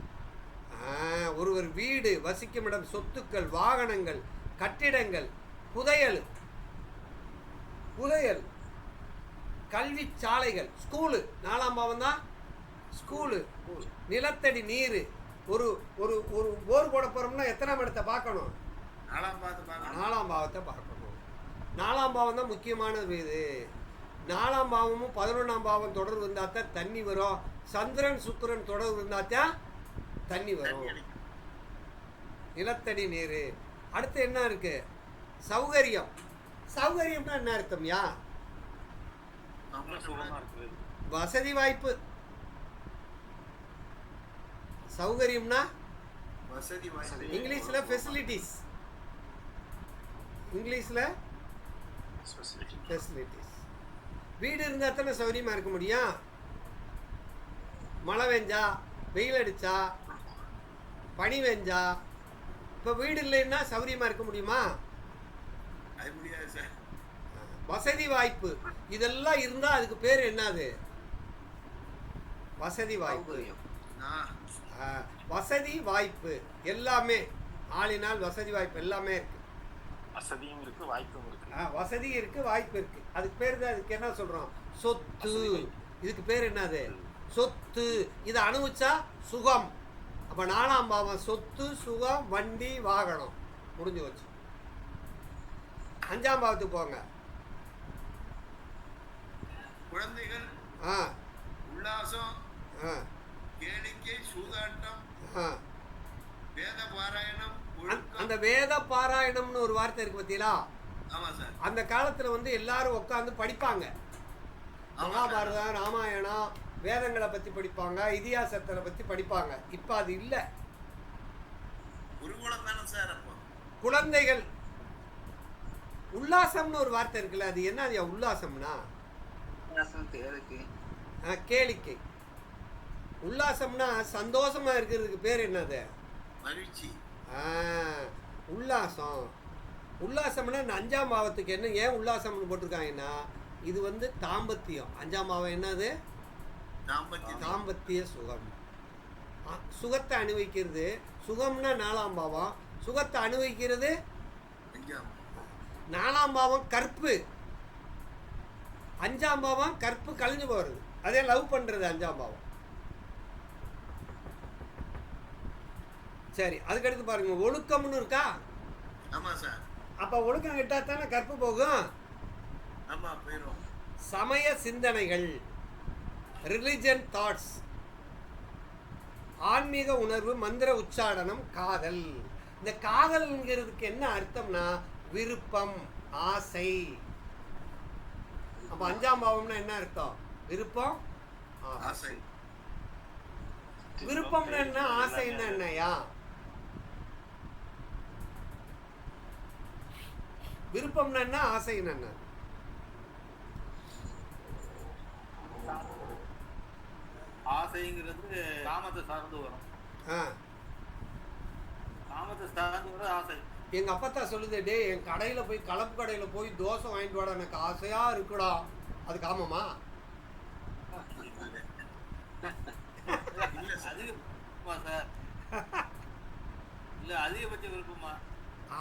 ஒருவர் வீடு, வசிக்கும் இடம், சொத்துக்கள், வாகனங்கள், கட்டிடங்கள், புதையல், கல்வி சாலைகள், ஸ்கூலு. 4ஆம் பாவம் தான் ஸ்கூலு. நிலத்தடி நீர். ஒரு ஒரு ஒரு போர் போட போறோம்னா எத்தனாம் இடத்தை பார்க்கணும்? 4ஆம் பாவத்தை பார்க்கணும். 4ஆம் பாவம் தான் முக்கியமானது. இது 4ஆம் பாவமும் 11ஆம் பாவம் தொடர்பு இருந்தால் தான் தண்ணி வரும். சந்திரன் சுக்கிரன் தொடர்பு இருந்தால் தான் தண்ணி வரும். நிலத்தடி நீர். அடுத்து என்ன இருக்கு? சௌகரியம். சௌகரியம்னா என்ன அர்த்தம்யா? சுகமா இருக்குது. வசதி வாய்ப்பு. சௌகரியம்னா வசதி வாய்ப்பு. இங்கிலீஷ்ல ஃபெசிலிட்டிஸ். இங்கிலீஷ்ல ஃபெசிலிட்டிஸ். வீடு இருந்தால் தானே சௌகரியமாக இருக்க முடியும். மழை பெஞ்சா, வெயில் அடித்தா, பனி பெஞ்சா, இப்போ வீடு இல்லைன்னா சௌகரியமாக இருக்க முடியுமா? அது முடியாது சார். வசதி வாய்ப்பு இதெல்லாம் இருந்தால் அதுக்கு பேர் என்னது? வசதி வாய்ப்பு. வசதி வாய்ப்பு எல்லாமே ஆளினால் வசதி வாய்ப்பு எல்லாமே இருக்கு. வசதியும் இருக்கு, வாய்ப்பும் இருக்கு. வசதி இருக்கு, வாய்ப்பு இருக்கு. அதுக்கு பேர் தான், அதுக்கு என்ன சொல்றோம்? சொத்து. இதுக்கு பேர் என்னது? சொத்து. இதை அனுபவிச்சா சுகம். அப்ப 4ஆம் பாவம் சொத்து, சுகம், வண்டி, வாகனம் முடிஞ்சு வச்சு. 5ஆம் பாவத்துக்கு போங்க. குழந்தைகள், ஆ உல்லாசம், ஆ கேளிக்கை, சூதாட்டம், ஆ வேத பாராயணம், ஒழுக்கம். அந்த வேத பாராயணம்னு ஒரு வார்த்தை இருக்கு பார்த்தீங்களா? ஆமா சார். அந்த காலத்துல வந்து எல்லாரும் உட்காந்து படிப்பாங்க. மகாபாரதம், ராமாயணம், வேதங்களை பத்தி படிப்பாங்க, இதிகாசத்தை பத்தி படிப்பாங்க. இப்ப அது இல்ல. குருகுலம் தானே சார் அப்போ? குழந்தைகள் உல்லாசம்னு ஒரு வார்த்தை இருக்குல்ல, அது என்ன? அது உல்லாசம்னா கேளுக்கு கேளிக்கை. உல்லாசம்னா சந்தோஷமா இருக்கிறதுக்கு பேர் என்னது? மகிழ்ச்சி. உல்லாசம். உல்லாசம்னா 5ஆம் பாவத்துக்கு என்ன, ஏன் உல்லாசம்னு போட்டிருக்காங்கன்னா, இது வந்து தாம்பத்தியம். 5ஆம் பாவம் என்னது? தாம்பத்திய சுகம். சுகத்தை அனுபவிக்கிறது. சுகம்னா 4ஆம் பாவம். சுகத்தை அனுபவிக்கிறது 4ஆம் பாவம். கற்பு. 5ஆம் பாவம் கற்பு கழிஞ்சு போறது. அதே லவ் பண்றது 5ஆம் பாவம். சரி, அதுக்கடுத்து பாருங்க, ஒழுக்கம்னு இருக்கா? ஆமா சார். அப்ப ஒழுக்கம் கிட்டா தானே கற்பு போகும். ஆமா, போயிரும். சமய சிந்தனைகள், ரிலிஜன் தாட்ஸ், ஆன்மீக உணர்வு, மந்திர உச்சாடனம், காதல். இந்த காதல்ங்கிறதுக்கு என்ன அர்த்தம்னா விருப்பம், ஆசை. அப்ப 5ஆம் பாவம்னா என்ன அர்த்தம்? விருப்பம், ஆசை. விருப்பம்னா என்ன, ஆசைன்னா என்னையா? விருப்பம்னா என்ன, ஆசைன்னா என்ன? ஆசைங்கிறது காமத்தை சார்ந்து வரும். காமத்தை சார்ந்து வர ஆசை. எங்க அப்பத்தா சொல்லுது, டே என் கடையில போய், கலப்பு கடையில போய் தோசை வாங்கிட்டு வாடா, எனக்கு ஆசையா இருக்குடா. அது காமமா? அதிகமா சார்? இல்ல அதிகபட்ச விருப்பமா?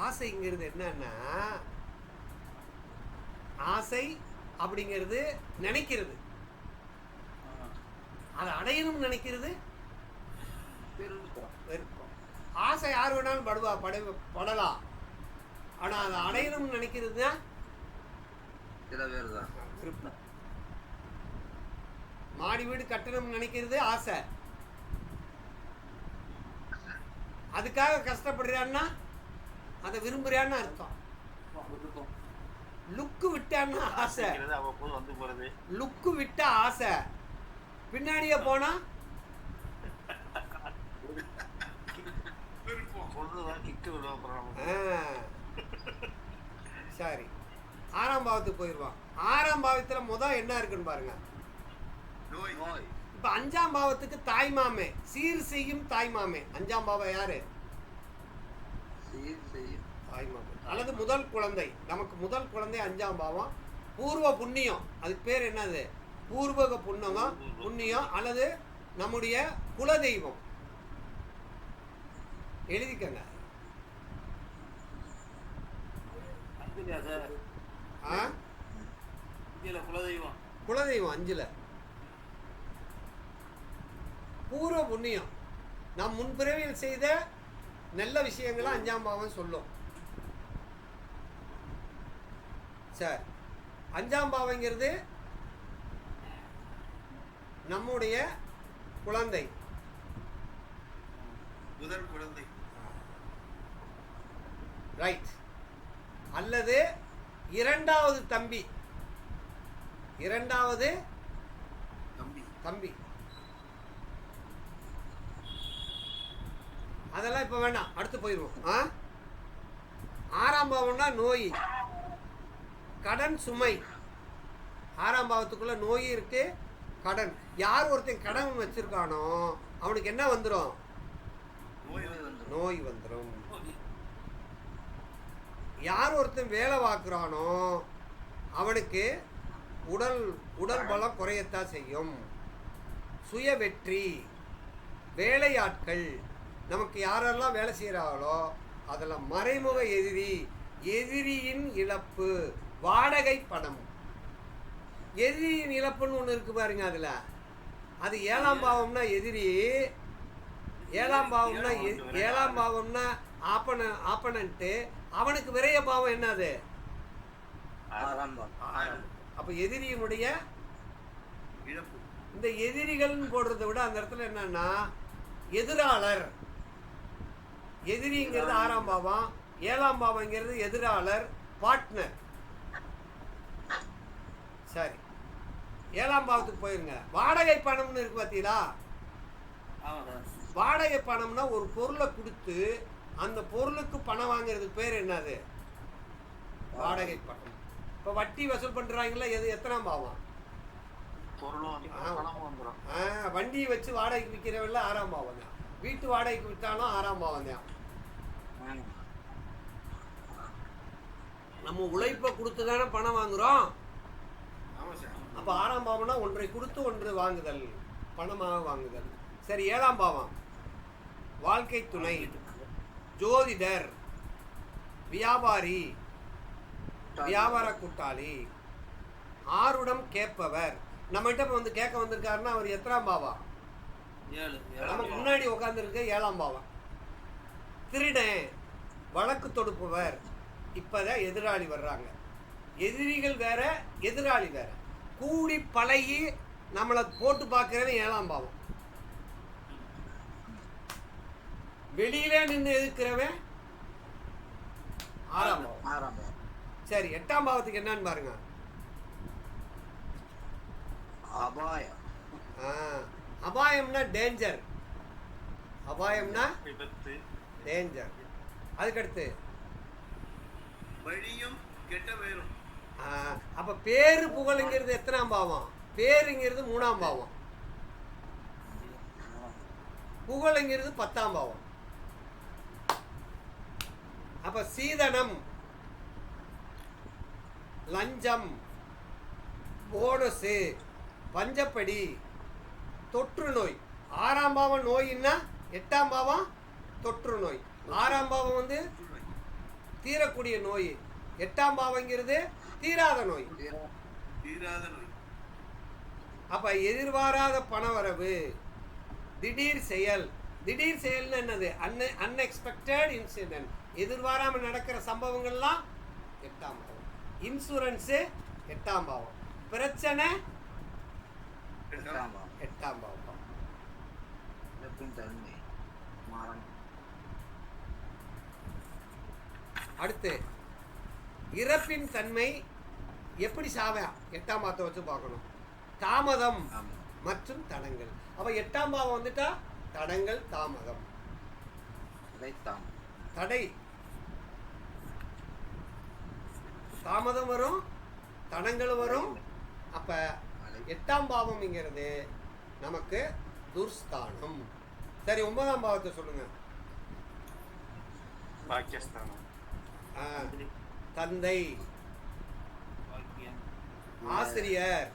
ஆசைங்கிறது என்னன்னா, ஆசை அப்படிங்கிறது நினைக்கிறது, அதை அடையணும்னு நினைக்கிறது விருப்பம். ஆசை யார் வேணாலும் படலாம். ஆனா அதை அடையணும்னு நினைக்கிறது தான் சில பேர் தான் விருப்பம். மாடி வீடு கட்டணும்னு நினைக்கிறது ஆசை. அதுக்காக கஷ்டப்படுறான்னா அதை விரும்புறான்னு அர்த்தம். லுக்கு விட்டான்னா ஆசை. லுக்கு விட்டா ஆசை, பின்னாடியே போனா சரி. 6ஆம் பாவத்துக்கு போயிடுவான். 6ஆம் பாவத்துல முதல் என்ன இருக்குன்னு பாருங்க. இப்ப 5ஆம் பாவத்துக்கு தாய்மாமே, சீர் செய்யும் தாய்மாமே. 5ஆம் பாவம் யாரு? தாய்மாமே அல்லது முதல் குழந்தை. நமக்கு முதல் குழந்தை 5ஆம் பாவம். பூர்வ புண்ணியம், அதுக்கு பேர் என்னது? பூர்வக புண்ணியம் அல்லது நம்முடைய குலதெய்வம். எழுதிக்கங்க. குலதெய்வம் 5ல பூர்வ புண்ணியம். நாம் முன்பிறவியில் செய்த நல்ல விஷயங்களை 5ஆம் பாவம் சொல்லும். சார், 5ஆம் பாவங்கிறது நம்முடைய குழந்தை, முதல் குழந்தை. ரைட். அல்லது 2வது தம்பி, 2வது தம்பி. அதெல்லாம் இப்ப வேண்டாம், அடுத்து போயிடுவோம். 6ஆம் பாவம்னா நோய், கடன், சுமை. 6ஆம் பாவத்துக்குள்ள நோய் இருக்கு, கடன். யார் ஒருத்தன் கடன் வச்சிருக்கானோ அவனுக்கு என்ன வந்துடும்? நோய் வந்துடும். யார் ஒருத்தன் வேலை பார்க்குறானோ அவனுக்கு உடல் பலம் குறையத்தான் செய்யும். சுய வெற்றி, வேலையாட்கள், நமக்கு யாரெல்லாம் வேலை செய்கிறாங்களோ அதில் மறைமுக எதிரி, எதிரியின் இழப்பு, வாடகை பணம். எதிரியின் இழப்புன்னு ஒன்று இருக்கு பாருங்க. அதில் அது 7ஆம் பாவம்னா எதிரி, 7ஆம் பாவம்னா 7ஆம் பாவம்னா ஆப்பனன்ட்டு, அவனுக்கு விரைய பாவம் என்னது? 6ஆம் பாவம். அப்போ எதிரியினுடைய இழப்பு. இந்த எதிரிகள்னு போடுறதை விட அந்த இடத்துல என்னன்னா எதிராளர். எதிரிங்கிறது 6ஆம் பாவம், 7ஆம் பாவங்கிறது எதிராளர், பார்ட்னர். சரி, 7ஆம் பாவத்துக்கு போயிருங்க. வாடகை பணம்னு இருக்கு பார்த்தீங்களா? வாடகை பணம்னா ஒரு பொருளை கொடுத்து அந்த பொருளுக்கு பணம் வாங்குறதுக்கு பேர் என்னது? வாடகை பணம். இப்போ வட்டி வசூல் பண்றாங்களா, எத்தனாம் பாவம்? வண்டியை வச்சு வாடகைக்கு விற்கிறவங்கள 6ஆம் பாவம் தான். வீட்டு வாடகைக்கு விற்றாலும் 6ஆம் பாவம் தான். நம்ம உழைப்பை கொடுத்து தானே பணம் வாங்குறோம். அப்போ 6ஆம் பாவம்னா ஒன்றை கொடுத்து ஒன்று வாங்குதல், பணமாக வாங்குதல். சரி, 7ஆம் பாவம் வாழ்க்கை துணை, ஜோதிடர், வியாபாரி, வியாபார கூட்டாளி, ஆருடம் கேட்பவர். நம்மகிட்ட வந்து கேட்க வந்திருக்காருன்னா அவர் எத்தனாம் பாவம்? நமக்கு முன்னாடி உட்காந்துருக்க 7ஆம் பாவம். திருடன், வழக்கு தொடுப்பவர். இப்போதான் எதிராளி வர்றாங்க. எதிரிகள் வேற, எதிராளி வேற. கூடி பழகி நம்மளை போட்டு பார்க்கறவன் 7ஆம் பாவம். வெளியில நின்று எதிர்க்கிறவன் 6ஆம் பாவம். சரி, 8ஆம் பாவத்துக்கு என்னன்னு பாருங்க. அபாயம். அபாயம்னா டேஞ்சர். அபாயம்னா விபத்து, டேஞ்சர். அதுக்கடுத்து வழியும் கெட்ட பேரும். அப்ப பேரு புகழுங்கிறது எத்தனாம் பாவம்? பேருங்கிறது 3ஆம் பாவம், புகழுங்கிறது 10ஆம் பாவம். அப்ப சீதனம், லஞ்சம், போனஸ், பஞ்சப்படி, தொற்று நோய். 6ஆம் பாவம் நோயின்னா 8ஆம் பாவம் தொற்று நோய். 6ஆம் பாவம் வந்து தீரக்கூடிய நோய், 8ஆம் பாவங்கிறது தீராத நோய். தீராத நோய். அப்ப எதிர்பாராத பணவரவு, திடீர் செயல். திடீர் செயல்னு என்னது? Unexpected incident. எதிர்பாராம நடக்கிற சம்பவங்கள்லாம் 8ஆம் பாவம். இன்சூரன்ஸ் 8ஆம் பாவம். பிரச்சனை 8ஆம் பாவம். தன்மை, மரணம். அடுத்து இறப்பின் தன்மை. எப்படி சாவா? 8ஆம் பாவத்தை வச்சு பார்க்கணும். தாமதம் மற்றும் தடங்கள். அப்ப 8ஆம் பாவம் வந்துட்டா தடங்கள், தாமதம், தடை. தாமதம் வரும், தடங்கள் வரும். அப்ப 8ஆம் பாவம்ங்கிறது நமக்கு துர்ஸ்தானம். சரி, 9ஆம் பாவத்தை சொல்லுங்க. பாக்கியஸ்தானம், தந்தை, ஆசிரியர்,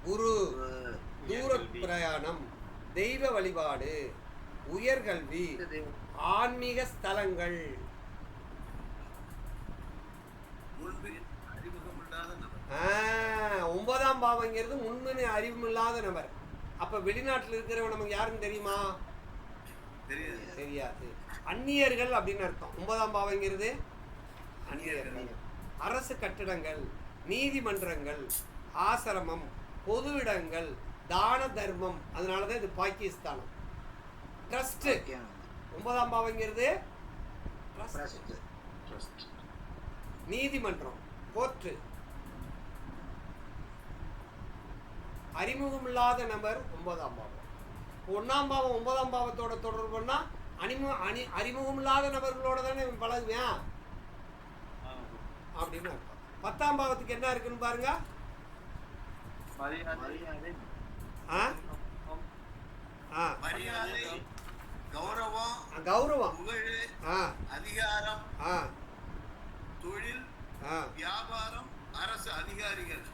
குரு, தூர பிரயாணம், தெய்வ வழிபாடு, உயர்கல்வி, ஆன்மீக ஸ்தலங்கள். அறிமுகம் 9ஆம் பாவங்கிறது முன்பின் அறிவுமில்லாத நபர். அப்ப வெளிநாட்டில் இருக்கிறவங்க நமக்கு யாருன்னு தெரியுமா? தெரியாது. அந்நியர்கள் அப்படின்னு அர்த்தம். 9ஆம் பாவங்கிறது அந்நியர்கள். அரசு கட்டிடங்கள், நீதிமன்றங்கள், ஆசிரமம், பொது இடங்கள், தான தர்மம். அதனாலதான் இது பாகிஸ்தானம். ட்ரஸ்ட் 9ஆம் பாவங்கிறது நீதிமன்றம், கோர்ட்டு. அறிமுகம் இல்லாத நபர் 9ஆம் பாவம். 1ஆம் பாவம் 9ஆம் பாவத்தோட தொடர்புன்னா அறிமுகம் இல்லாத நபர்களோட தானே பழகுவேன் அப்படின்னு அர்த்தம். 10ஆம் பாவத்துக்கு என்ன இருக்குன்னு பாருங்க. மரியாதை, கௌரவம், கௌரவம், அதிகாரம், தொழில், வியாபாரம், அரசு அதிகாரிகள்.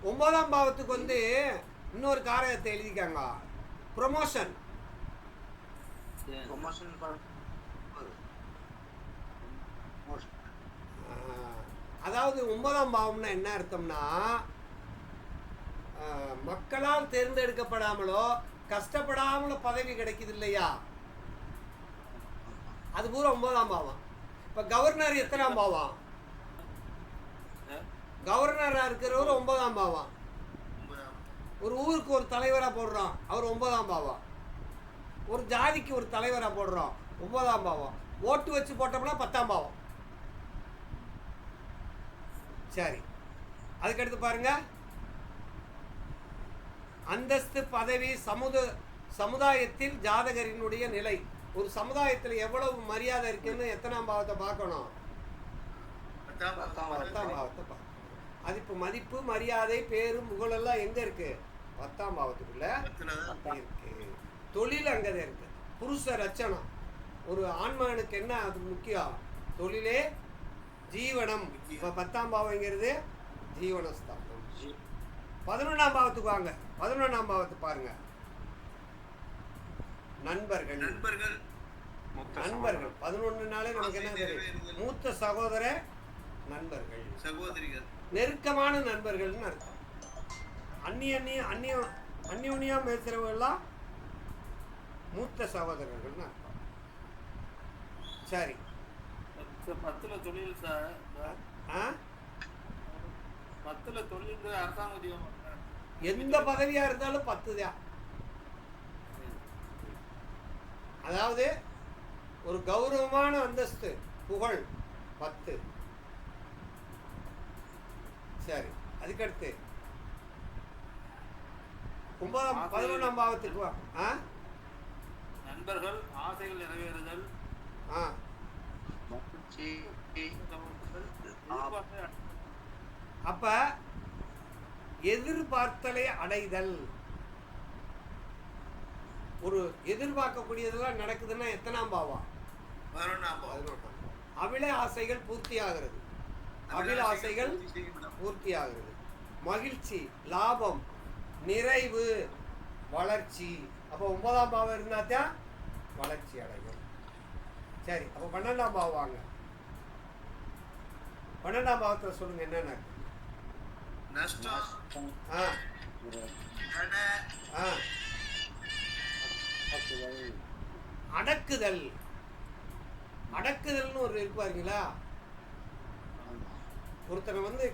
9ஆம் பாவத்துக்கு வந்து இன்னொரு காரியத்தை எழுதிக்காங்க. ப்ரொமோஷன். அதாவது 9ஆம் பாவம்னா என்ன அர்த்தம்னா, மக்களால் தேர்ந்தெடுக்கப்படாமலோ கஷ்டப்படாமலோ பதவி கிடைக்குது இல்லையா, அது பூரா 9ஆம் பாவம். இப்போ கவர்னர் எத்தனாம் பாவம்? கவர்னராக இருக்கிறவர் 9ஆம் பாவம். ஒரு ஊருக்கு ஒரு தலைவராக போடுறோம், அவர் 9ஆம் பாவம். ஒரு ஜாதிக்கு ஒரு தலைவராக போடுறோம், 9ஆம் பாவம். ஓட்டு வச்சு போட்டோம்னா 10ஆம் பாவம். சரி, அதுக்கடுத்து பாருங்க, அந்தஸ்து, பதவி, சமுதாயத்தில் ஜாதகரினுடைய நிலை. ஒரு சமுதாயத்தில் எவ்வளவு மரியாதை இருக்குன்னு எத்தனாம் பாவத்தை பார்க்கணும்? 10ஆம் பாவத்தை பார்க்கணும். அது இப்போ மதிப்பு, மரியாதை, பேரு, புகழெல்லாம் எங்க இருக்கு? 10ஆம் பாவத்துக்குள்ள இருக்கு. தொழில் அங்கதான் இருக்கு. புருஷ ரச்சனம், ஒரு ஆண்மகனுக்கு என்ன அது முக்கியம்? தொழிலே ஜீவனம். இப்போ 10ஆம் பாவங்கிறது ஜீவனஸ்தானம். 11ஆம் பாவத்துக்கு வாங்க. 11ஆம் பாவத்தை பாருங்க. நண்பர்கள். நண்பர்கள் 11நாலே நமக்கு என்ன தெரியும்? மூத்த சகோதர நண்பர்கள், சகோதரிகள், நெருக்கமான நண்பர்கள்னு அர்த்தம். அந்யோன்யா பேசுறவங்கெல்லாம் மூத்த சகோதரர்கள்னு அர்த்தம். சரி, 10ல தொழில் சார். 10ல தொழில் அரசாங்க உத்தியோகம். எந்த பதவியா இருந்தாலும் 10 தான். அதாவது ஒரு கௌரவமான அந்தஸ்து, புகழ் 10. சரி, அதுக்கடுத்து 11ஆம் பாவத்துக்கு வா. நண்பர்கள், ஆசைகள் நிறைவேறுதல், அப்ப எதிர்பார்த்தலை அடைதல். ஒரு எதிர்பார்க்கக்கூடியதெல்லாம் நடக்குதுன்னா எத்தனாம் பாவம்? 11ஆம் பாவம். அவில ஆசைகள் பூர்த்தி ஆகிறது. அவில ஆசைகள் பூர்த்தி ஆகிறது. மகிழ்ச்சி, லாபம், நிறைவு, வளர்ச்சி. அப்போ 9ஆம் பாவம் இருந்தாத்தான் வளர்ச்சி அடையும். சரி, அப்போ 12ஆம் பாவம் வாங்க. 12ஆம் பாவத்தில் சொல்லுங்க என்னென்ன? நஷ்டம், அடக்குதல். அடக்குதல்னு ஒரு இருப்பாருங்களா, ஒருத்தனை வந்து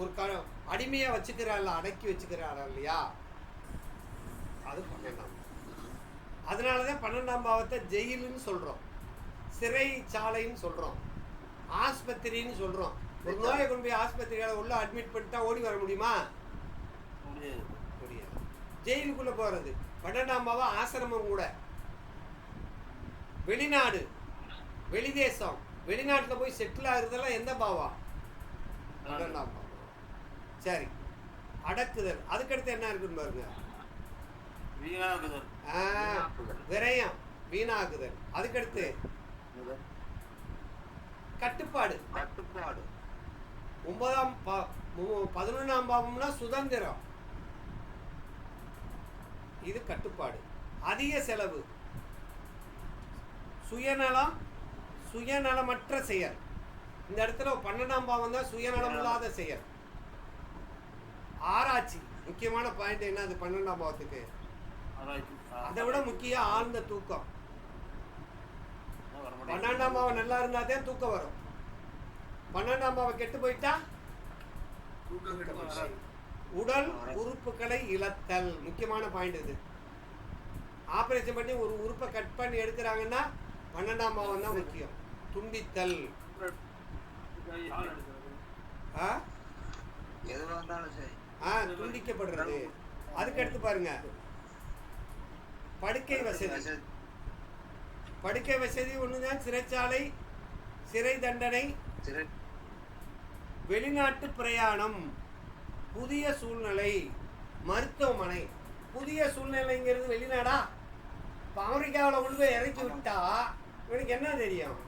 ஒரு அடிமையா வச்சுக்கிறாள், அடக்கி வச்சுக்கிறாள் இல்லையா, அது 12ஆம். அதனாலதான் 12ஆம் பாவத்தை ஜெயிலுன்னு சொல்றோம், சிறைச்சாலைன்னு சொல்றோம், ஆஸ்பத்திரின்னு சொல்றோம். ஒரு நோயை கொண்டு போய் ஆஸ்பத்திரியால உள்ள அட்மிட் பண்ணிட்டா ஓடி வர முடியுமா? முடியாது. ஜெயிலுக்குள்ள போறது 12ஆம் பாவம். ஆசிரமம் கூட. வெளிநாடு, வெளிதேசம், வெளிநாட்டுல போய் செட்டில் ஆகுறதெல்லாம் எந்த பாவம்? 12ஆம் பாவம். சரி, அடக்குதல். அதுக்கடுத்து என்ன இருக்குன்னு பாருங்க. விரயம், வீணாக்குதல். அதுக்கடுத்து கட்டுப்பாடு. 11ஆம் பாவம்னா சுதந்திரம், இது கட்டுப்பாடு. அதிக செலவு, சுயநலம், சுயநலமற்ற செயல். இந்த இடத்துல 12ஆம் பாவம் தான் சுயநலம் இல்லாத செயல். ஆராய்ச்சி, முக்கியமான பாயிண்ட் என்ன அது 12ஆம் பாவத்துக்கு? அதை விட முக்கியம் ஆழ்ந்த தூக்கம். 12ஆம் பாவம் நல்லா இருந்தா தான் தூக்கம் வரும். 12ஆம் பாவம் கெட்டு போயிட்டா உடல் உறுப்புகளை இழத்தல். முக்கியமான பாயிண்ட் இது. ஆபரேஷன் பண்ணி ஒரு உறுப்பை கட் பண்ணி எடுக்கிறாங்கன்னா 12ஆம் பாவம் தான் முக்கியம். துண்டித்தல், துண்டிக்கப்படுறது. அதுக்கடுத்து பாருங்க, படுக்கை வசதி. படுக்கை வசதி ஒண்ணுதான். சிறைச்சாலை, சிறை தண்டனை, வெளிநாட்டு பிரயாணம், புதிய சூழ்நிலை, மருத்துவமனை. புதிய சூழ்நிலைங்கிறது வெளிநாடா? இப்போ அமெரிக்காவில் கொண்டு போய் இறக்கி விட்டா இவனுக்கு என்ன தெரியும்?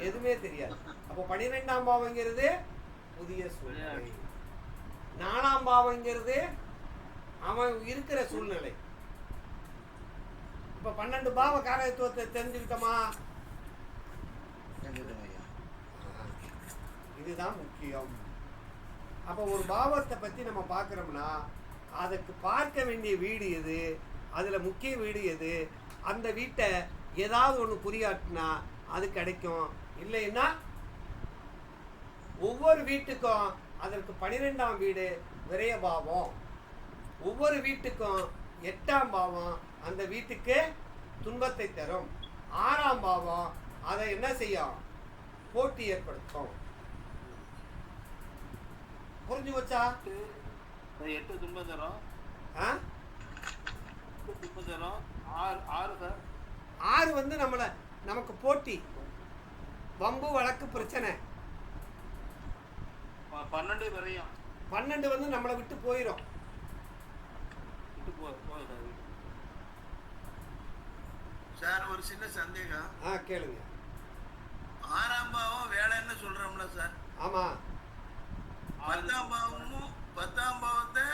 எதுவுமே தெரியாது. அப்போ 12ஆம் பாவங்கிறது புதிய சூழ்நிலை. 4ஆம் பாவங்கிறது அவன் இருக்கிற சூழ்நிலை. இப்போ 12 பாவ காரகத்துவத்தை தெரிஞ்சுக்கிட்டோமா? இதுதான் முக்கியம். அப்போ ஒரு பாவத்தை பற்றி நம்ம பார்க்குறோம்னா அதுக்கு பார்க்க வேண்டிய வீடு எது, அதில் முக்கிய வீடு எது, அந்த வீட்டை ஏதாவது ஒன்று குறியாட்டினா அது கிடைக்கும். இல்லைன்னா ஒவ்வொரு வீட்டுக்கும் அதற்கு 12ஆம் வீடு விரய பாவம், ஒவ்வொரு வீட்டுக்கும் 8ஆம் பாவம் அந்த வீட்டுக்கு துன்பத்தை தரும், 6ஆம் பாவம் அதை என்ன செய்யும், போட்டி ஏற்படுத்தும். புரிஞ்சு வச்சா? 8 துன்பம் தரும், ஆ 8 துன்பம் தரும், 6 சார் 6 வந்து நமக்கு போட்டி, வம்பு வழக்கு பிரச்சனை. 12 வரையும் 12 வந்து நம்மளை விட்டு போயிடும். விட்டு போகுது சார் ஒரு சின்ன சந்தேகம். கேளுங்க. 6ஆம் பாவம் வேலைன்னு சொல்றோம்ல சார், ஆமாம். 10ஆம் பாவமும் 10ஆம் பாவத்தை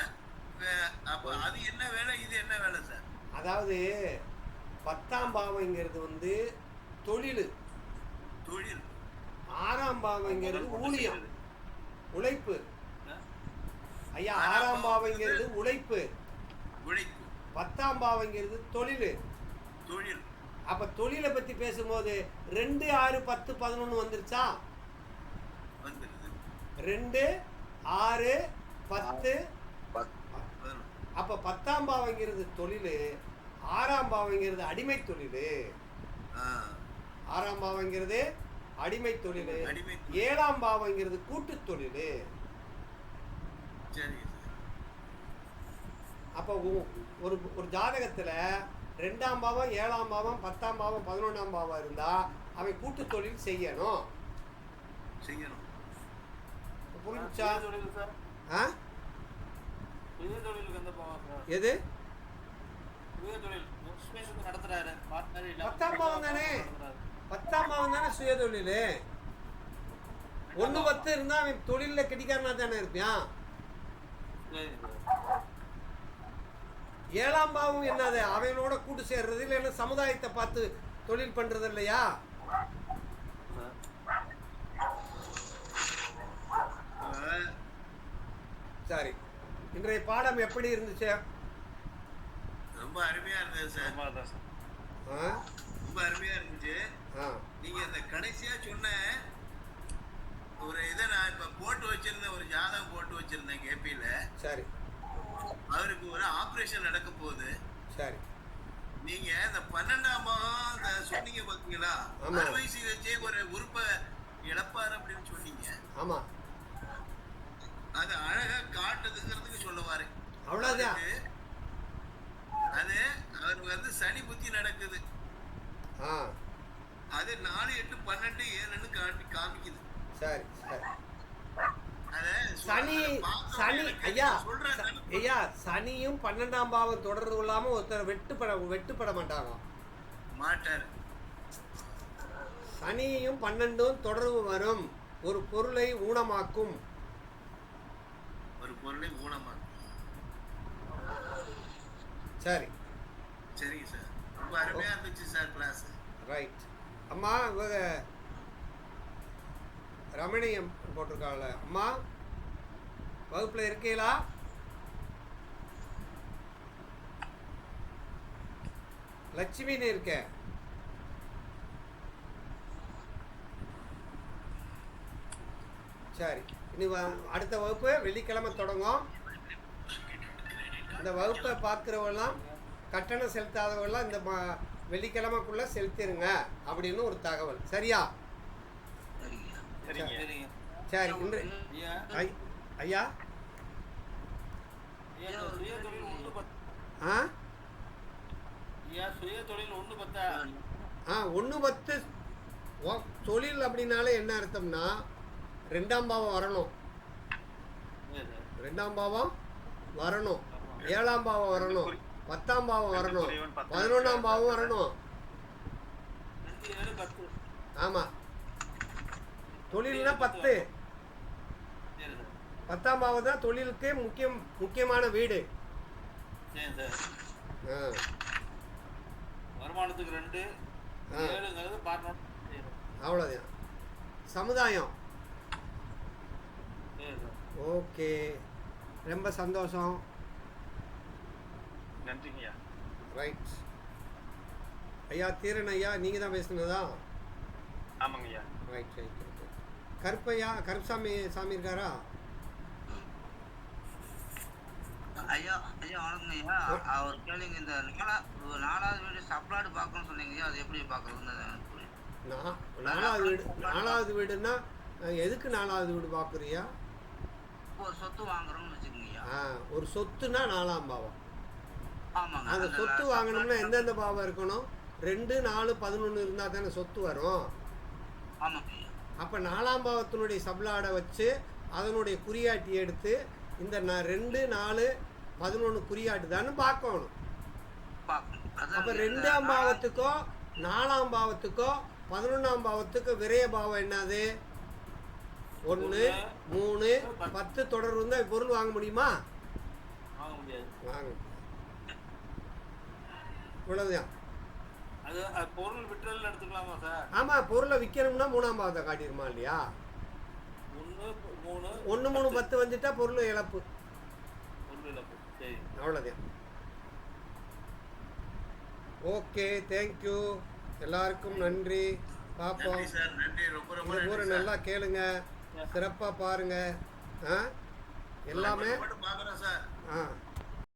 அப்ப அது என்ன வேலை, இது என்ன வேலை சார்? அதாவது 10ஆம் பாவங்கிறது வந்து தொழில், தொழில். 6ஆம் பாவங்கிறது ஊழியம், உழைப்பு. ஐயா, 6ஆம் ஆறாம் பாவங்கிறது உழைப்பு, உழைப்பு. 10ஆம் பாவங்கிறது தொழில். தொழில். அப்ப தொழிலை பத்தி பேசும்போது 2, 6, 10, 11 வந்துருச்சா? வந்துருது. 2, 6, 10. 11. அப்ப 10ஆம் பாவங்கிறது தொழில், 6ஆம் பாவங்கிறது அடிமை தொழில். ஆ. 6ஆம் பாவங்கிறது அடிமை தொழில், அடிமை. 7ஆம் பாவங்கிறது கூட்டு தொழில். சரிங்க சார். அப்போ ஒரு ஒரு ஜாதகத்துல 2ஆம் பாவம், 7ஆம் பாவம், 10ஆம் பாவம், 11ஆம் பாவம் இருந்தா அவன் கூட்டு தொழில் செய்யணும். செய்யணும். புரிஞ்சுச்சா? தொழில் சார், ஆ சுய தொழிலுக்கு எந்த போவாங்க சார்? எது? சுய தொழில் ஸ்பேஸ் நடத்துறாரு, பார்ட்னர் இல்ல 10ஆம் பாவம் தானே, 10ஆம் பாவம் தானே சுய தொழில். 1, 10 இருந்தா அவன் தொழில கெட்டிக்காரனா தானே இருப்பான். 7ஆம் பாவம் என்னது, அவனோட கூட்டு சேர்றது, இல்லைன்னா சமுதாயத்தை பார்த்து தொழில் பண்றது இல்லையா? சரி, இன்றைய பாடம் எப்படி இருந்துச்சு? ரொம்ப அருமையா இருந்தது சார். ஆ? ரொம்ப அருமையா இருந்துச்சு. ஆ. நீங்க அந்த கடைசியா சொன்ன ஒரு இதை நான் இப்ப போட்டு வச்சிருந்தேன், ஒரு ஜாதகம் போட்டு வச்சிருந்தேன் கேபியில. சரி அவருக்கு ஒரு ஆபரேஷன் நடக்க போகுது. சரி. நீங்க இந்த 12ஆம் பாவம் இந்த சொன்னீங்க பாத்தீங்களா, ஆமா. அறுவை சிகிச்சை ஒரு உறுப்பை இழப்பாரு அப்படின்னு சொன்னீங்க. ஆமா, அது அழகா காட்டுதுங்கிறதுக்கு சொல்லுவாரு. அவ்வளவுதான். அது அவருக்கு வந்து சனி புத்தி நடக்குது. ஆ அது 4, 8, 12, 7ன்னு காமிக்குது. சரி சரி. சனி சனி ஐயா சனியும் 12ஆம் பாவம் தொடர்பு இல்லாம ஒருத்தர் வெட்டுப்பட மாட்டாங்க. மாட்டார். சனியும் 12ம் தொடர்பு வரும், ஒரு பொருளை ஊனமாக்கும். ஒரு பொருளை ஊனமாக்கும். சரி சரிங்க சார், ரொம்ப அருமையா இருந்துச்சு சார் கிளாஸ். ரைட். அம்மா இவங்க ரமணியம் போட்டிருக்காங்கள, அம்மா வகுப்புல இருக்கீங்களா? லட்சுமின்னு இருக்க. சரி, இனி அடுத்த வகுப்பு வெள்ளிக்கிழமை தொடங்கும். இந்த வகுப்பை பார்க்குறவெல்லாம் கட்டணம் செலுத்தாதவெல்லாம் இந்த வெள்ளிக்கிழமைக்குள்ள செலுத்திடுங்க அப்படின்னு ஒரு தகவல். சரியா? சரி. இன்று ஐயா சுய தொழில் 1, 10. ஆ சுய தொழில் 1, 10. 1, 10 தொழில் அப்படின்னாலே என்ன அர்த்தம்னா 2ஆம் பாவம் வரணும், 2ஆம் பாவம் வரணும், 7ஆம் பாவம் வரணும், 10ஆம் பாவம் வரணும், 11ஆம் பாவம் வரணும். 2, 7, 10. ஆமா, தொழில்னா 10. 10ஆம் பாவம் தான் தொழிலுக்கு முக்கியமான வீடு. வருமானத்துக்கு 2, 7ங்கிறது பார்ட்னர். அவ்வளோதான். சமுதாயம் ஓகே, ரொம்ப சந்தோஷம். நன்றிங்கய்யா. ரைட் ஐயா. தீரன் ஐயா, நீங்கள் தான் பேசுனதா? ஆமாங்கய்யா. Right right right. Karuppaiah, Karuppasamy சாமி இருக்காரா? ஐயா ஐயா வணக்கம் ஐயா. அவர் கேளுங்க, இந்த 4வது வீடு சப்ளாடு பார்க்கணும்னு சொன்னீங்க ஐயா, அது எப்படி பார்க்குறதுன்னு எனக்கு புரியல. 4வது வீடு, 4வது வீடுன்னா எதுக்கு 4வது வீடு பார்க்குறியா? ஒரு சொத்து வாங்குறோம்னு வச்சுக்கோங்க ஐயா. ஒரு சொத்துனா 4ஆம் பாவம். ஆமாங்க. அந்த சொத்து வாங்கணும்னா எந்தெந்த பாவம் இருக்கணும்? 2, 4, 11 இருந்தால் தானே சொத்து வரும். ஆமாங்க ஐயா. அப்போ 4ஆம் பாவத்தினுடைய சப்ளாடை வச்சு அதனுடைய குறியாட்டி எடுத்து இந்த 2, 4, 11 குறியாட்டு தானே பார்க்கணும். அப்போ 2ஆம் பாவத்துக்கோ 4ஆம் பாவத்துக்கோ 11ஆம் பாவத்துக்கு விரைய பாவம் என்னது? 1, 3, 10 தொடர் இருந்தால் பொருள் வாங்க முடியுமா? வாங்க முடியாது. வாங்க, இவ்வளவுதான். அது பொருள் விட்டுறல் எடுத்துக்கலாமா சார்? ஆமாம், பொருளை விற்கணும்னா 3ஆம் பாவத்தை காட்டிடுமா இல்லையா? 1, 3 1, 3, 10 வந்துட்டா பொருள் இழப்பு. பொருள் இழப்பு. சரி, அவ்வளோதான். Okay, thank you. எல்லாருக்கும் நன்றி. பார்ப்போம். நன்றி சார், நன்றி. ரொம்ப ரொம்ப இந்த ஊரை நன்றி நல்லா கேளுங்க, சிறப்பாக பாருங்க. எல்லாமே சார். பார்க்குறோம் சார்.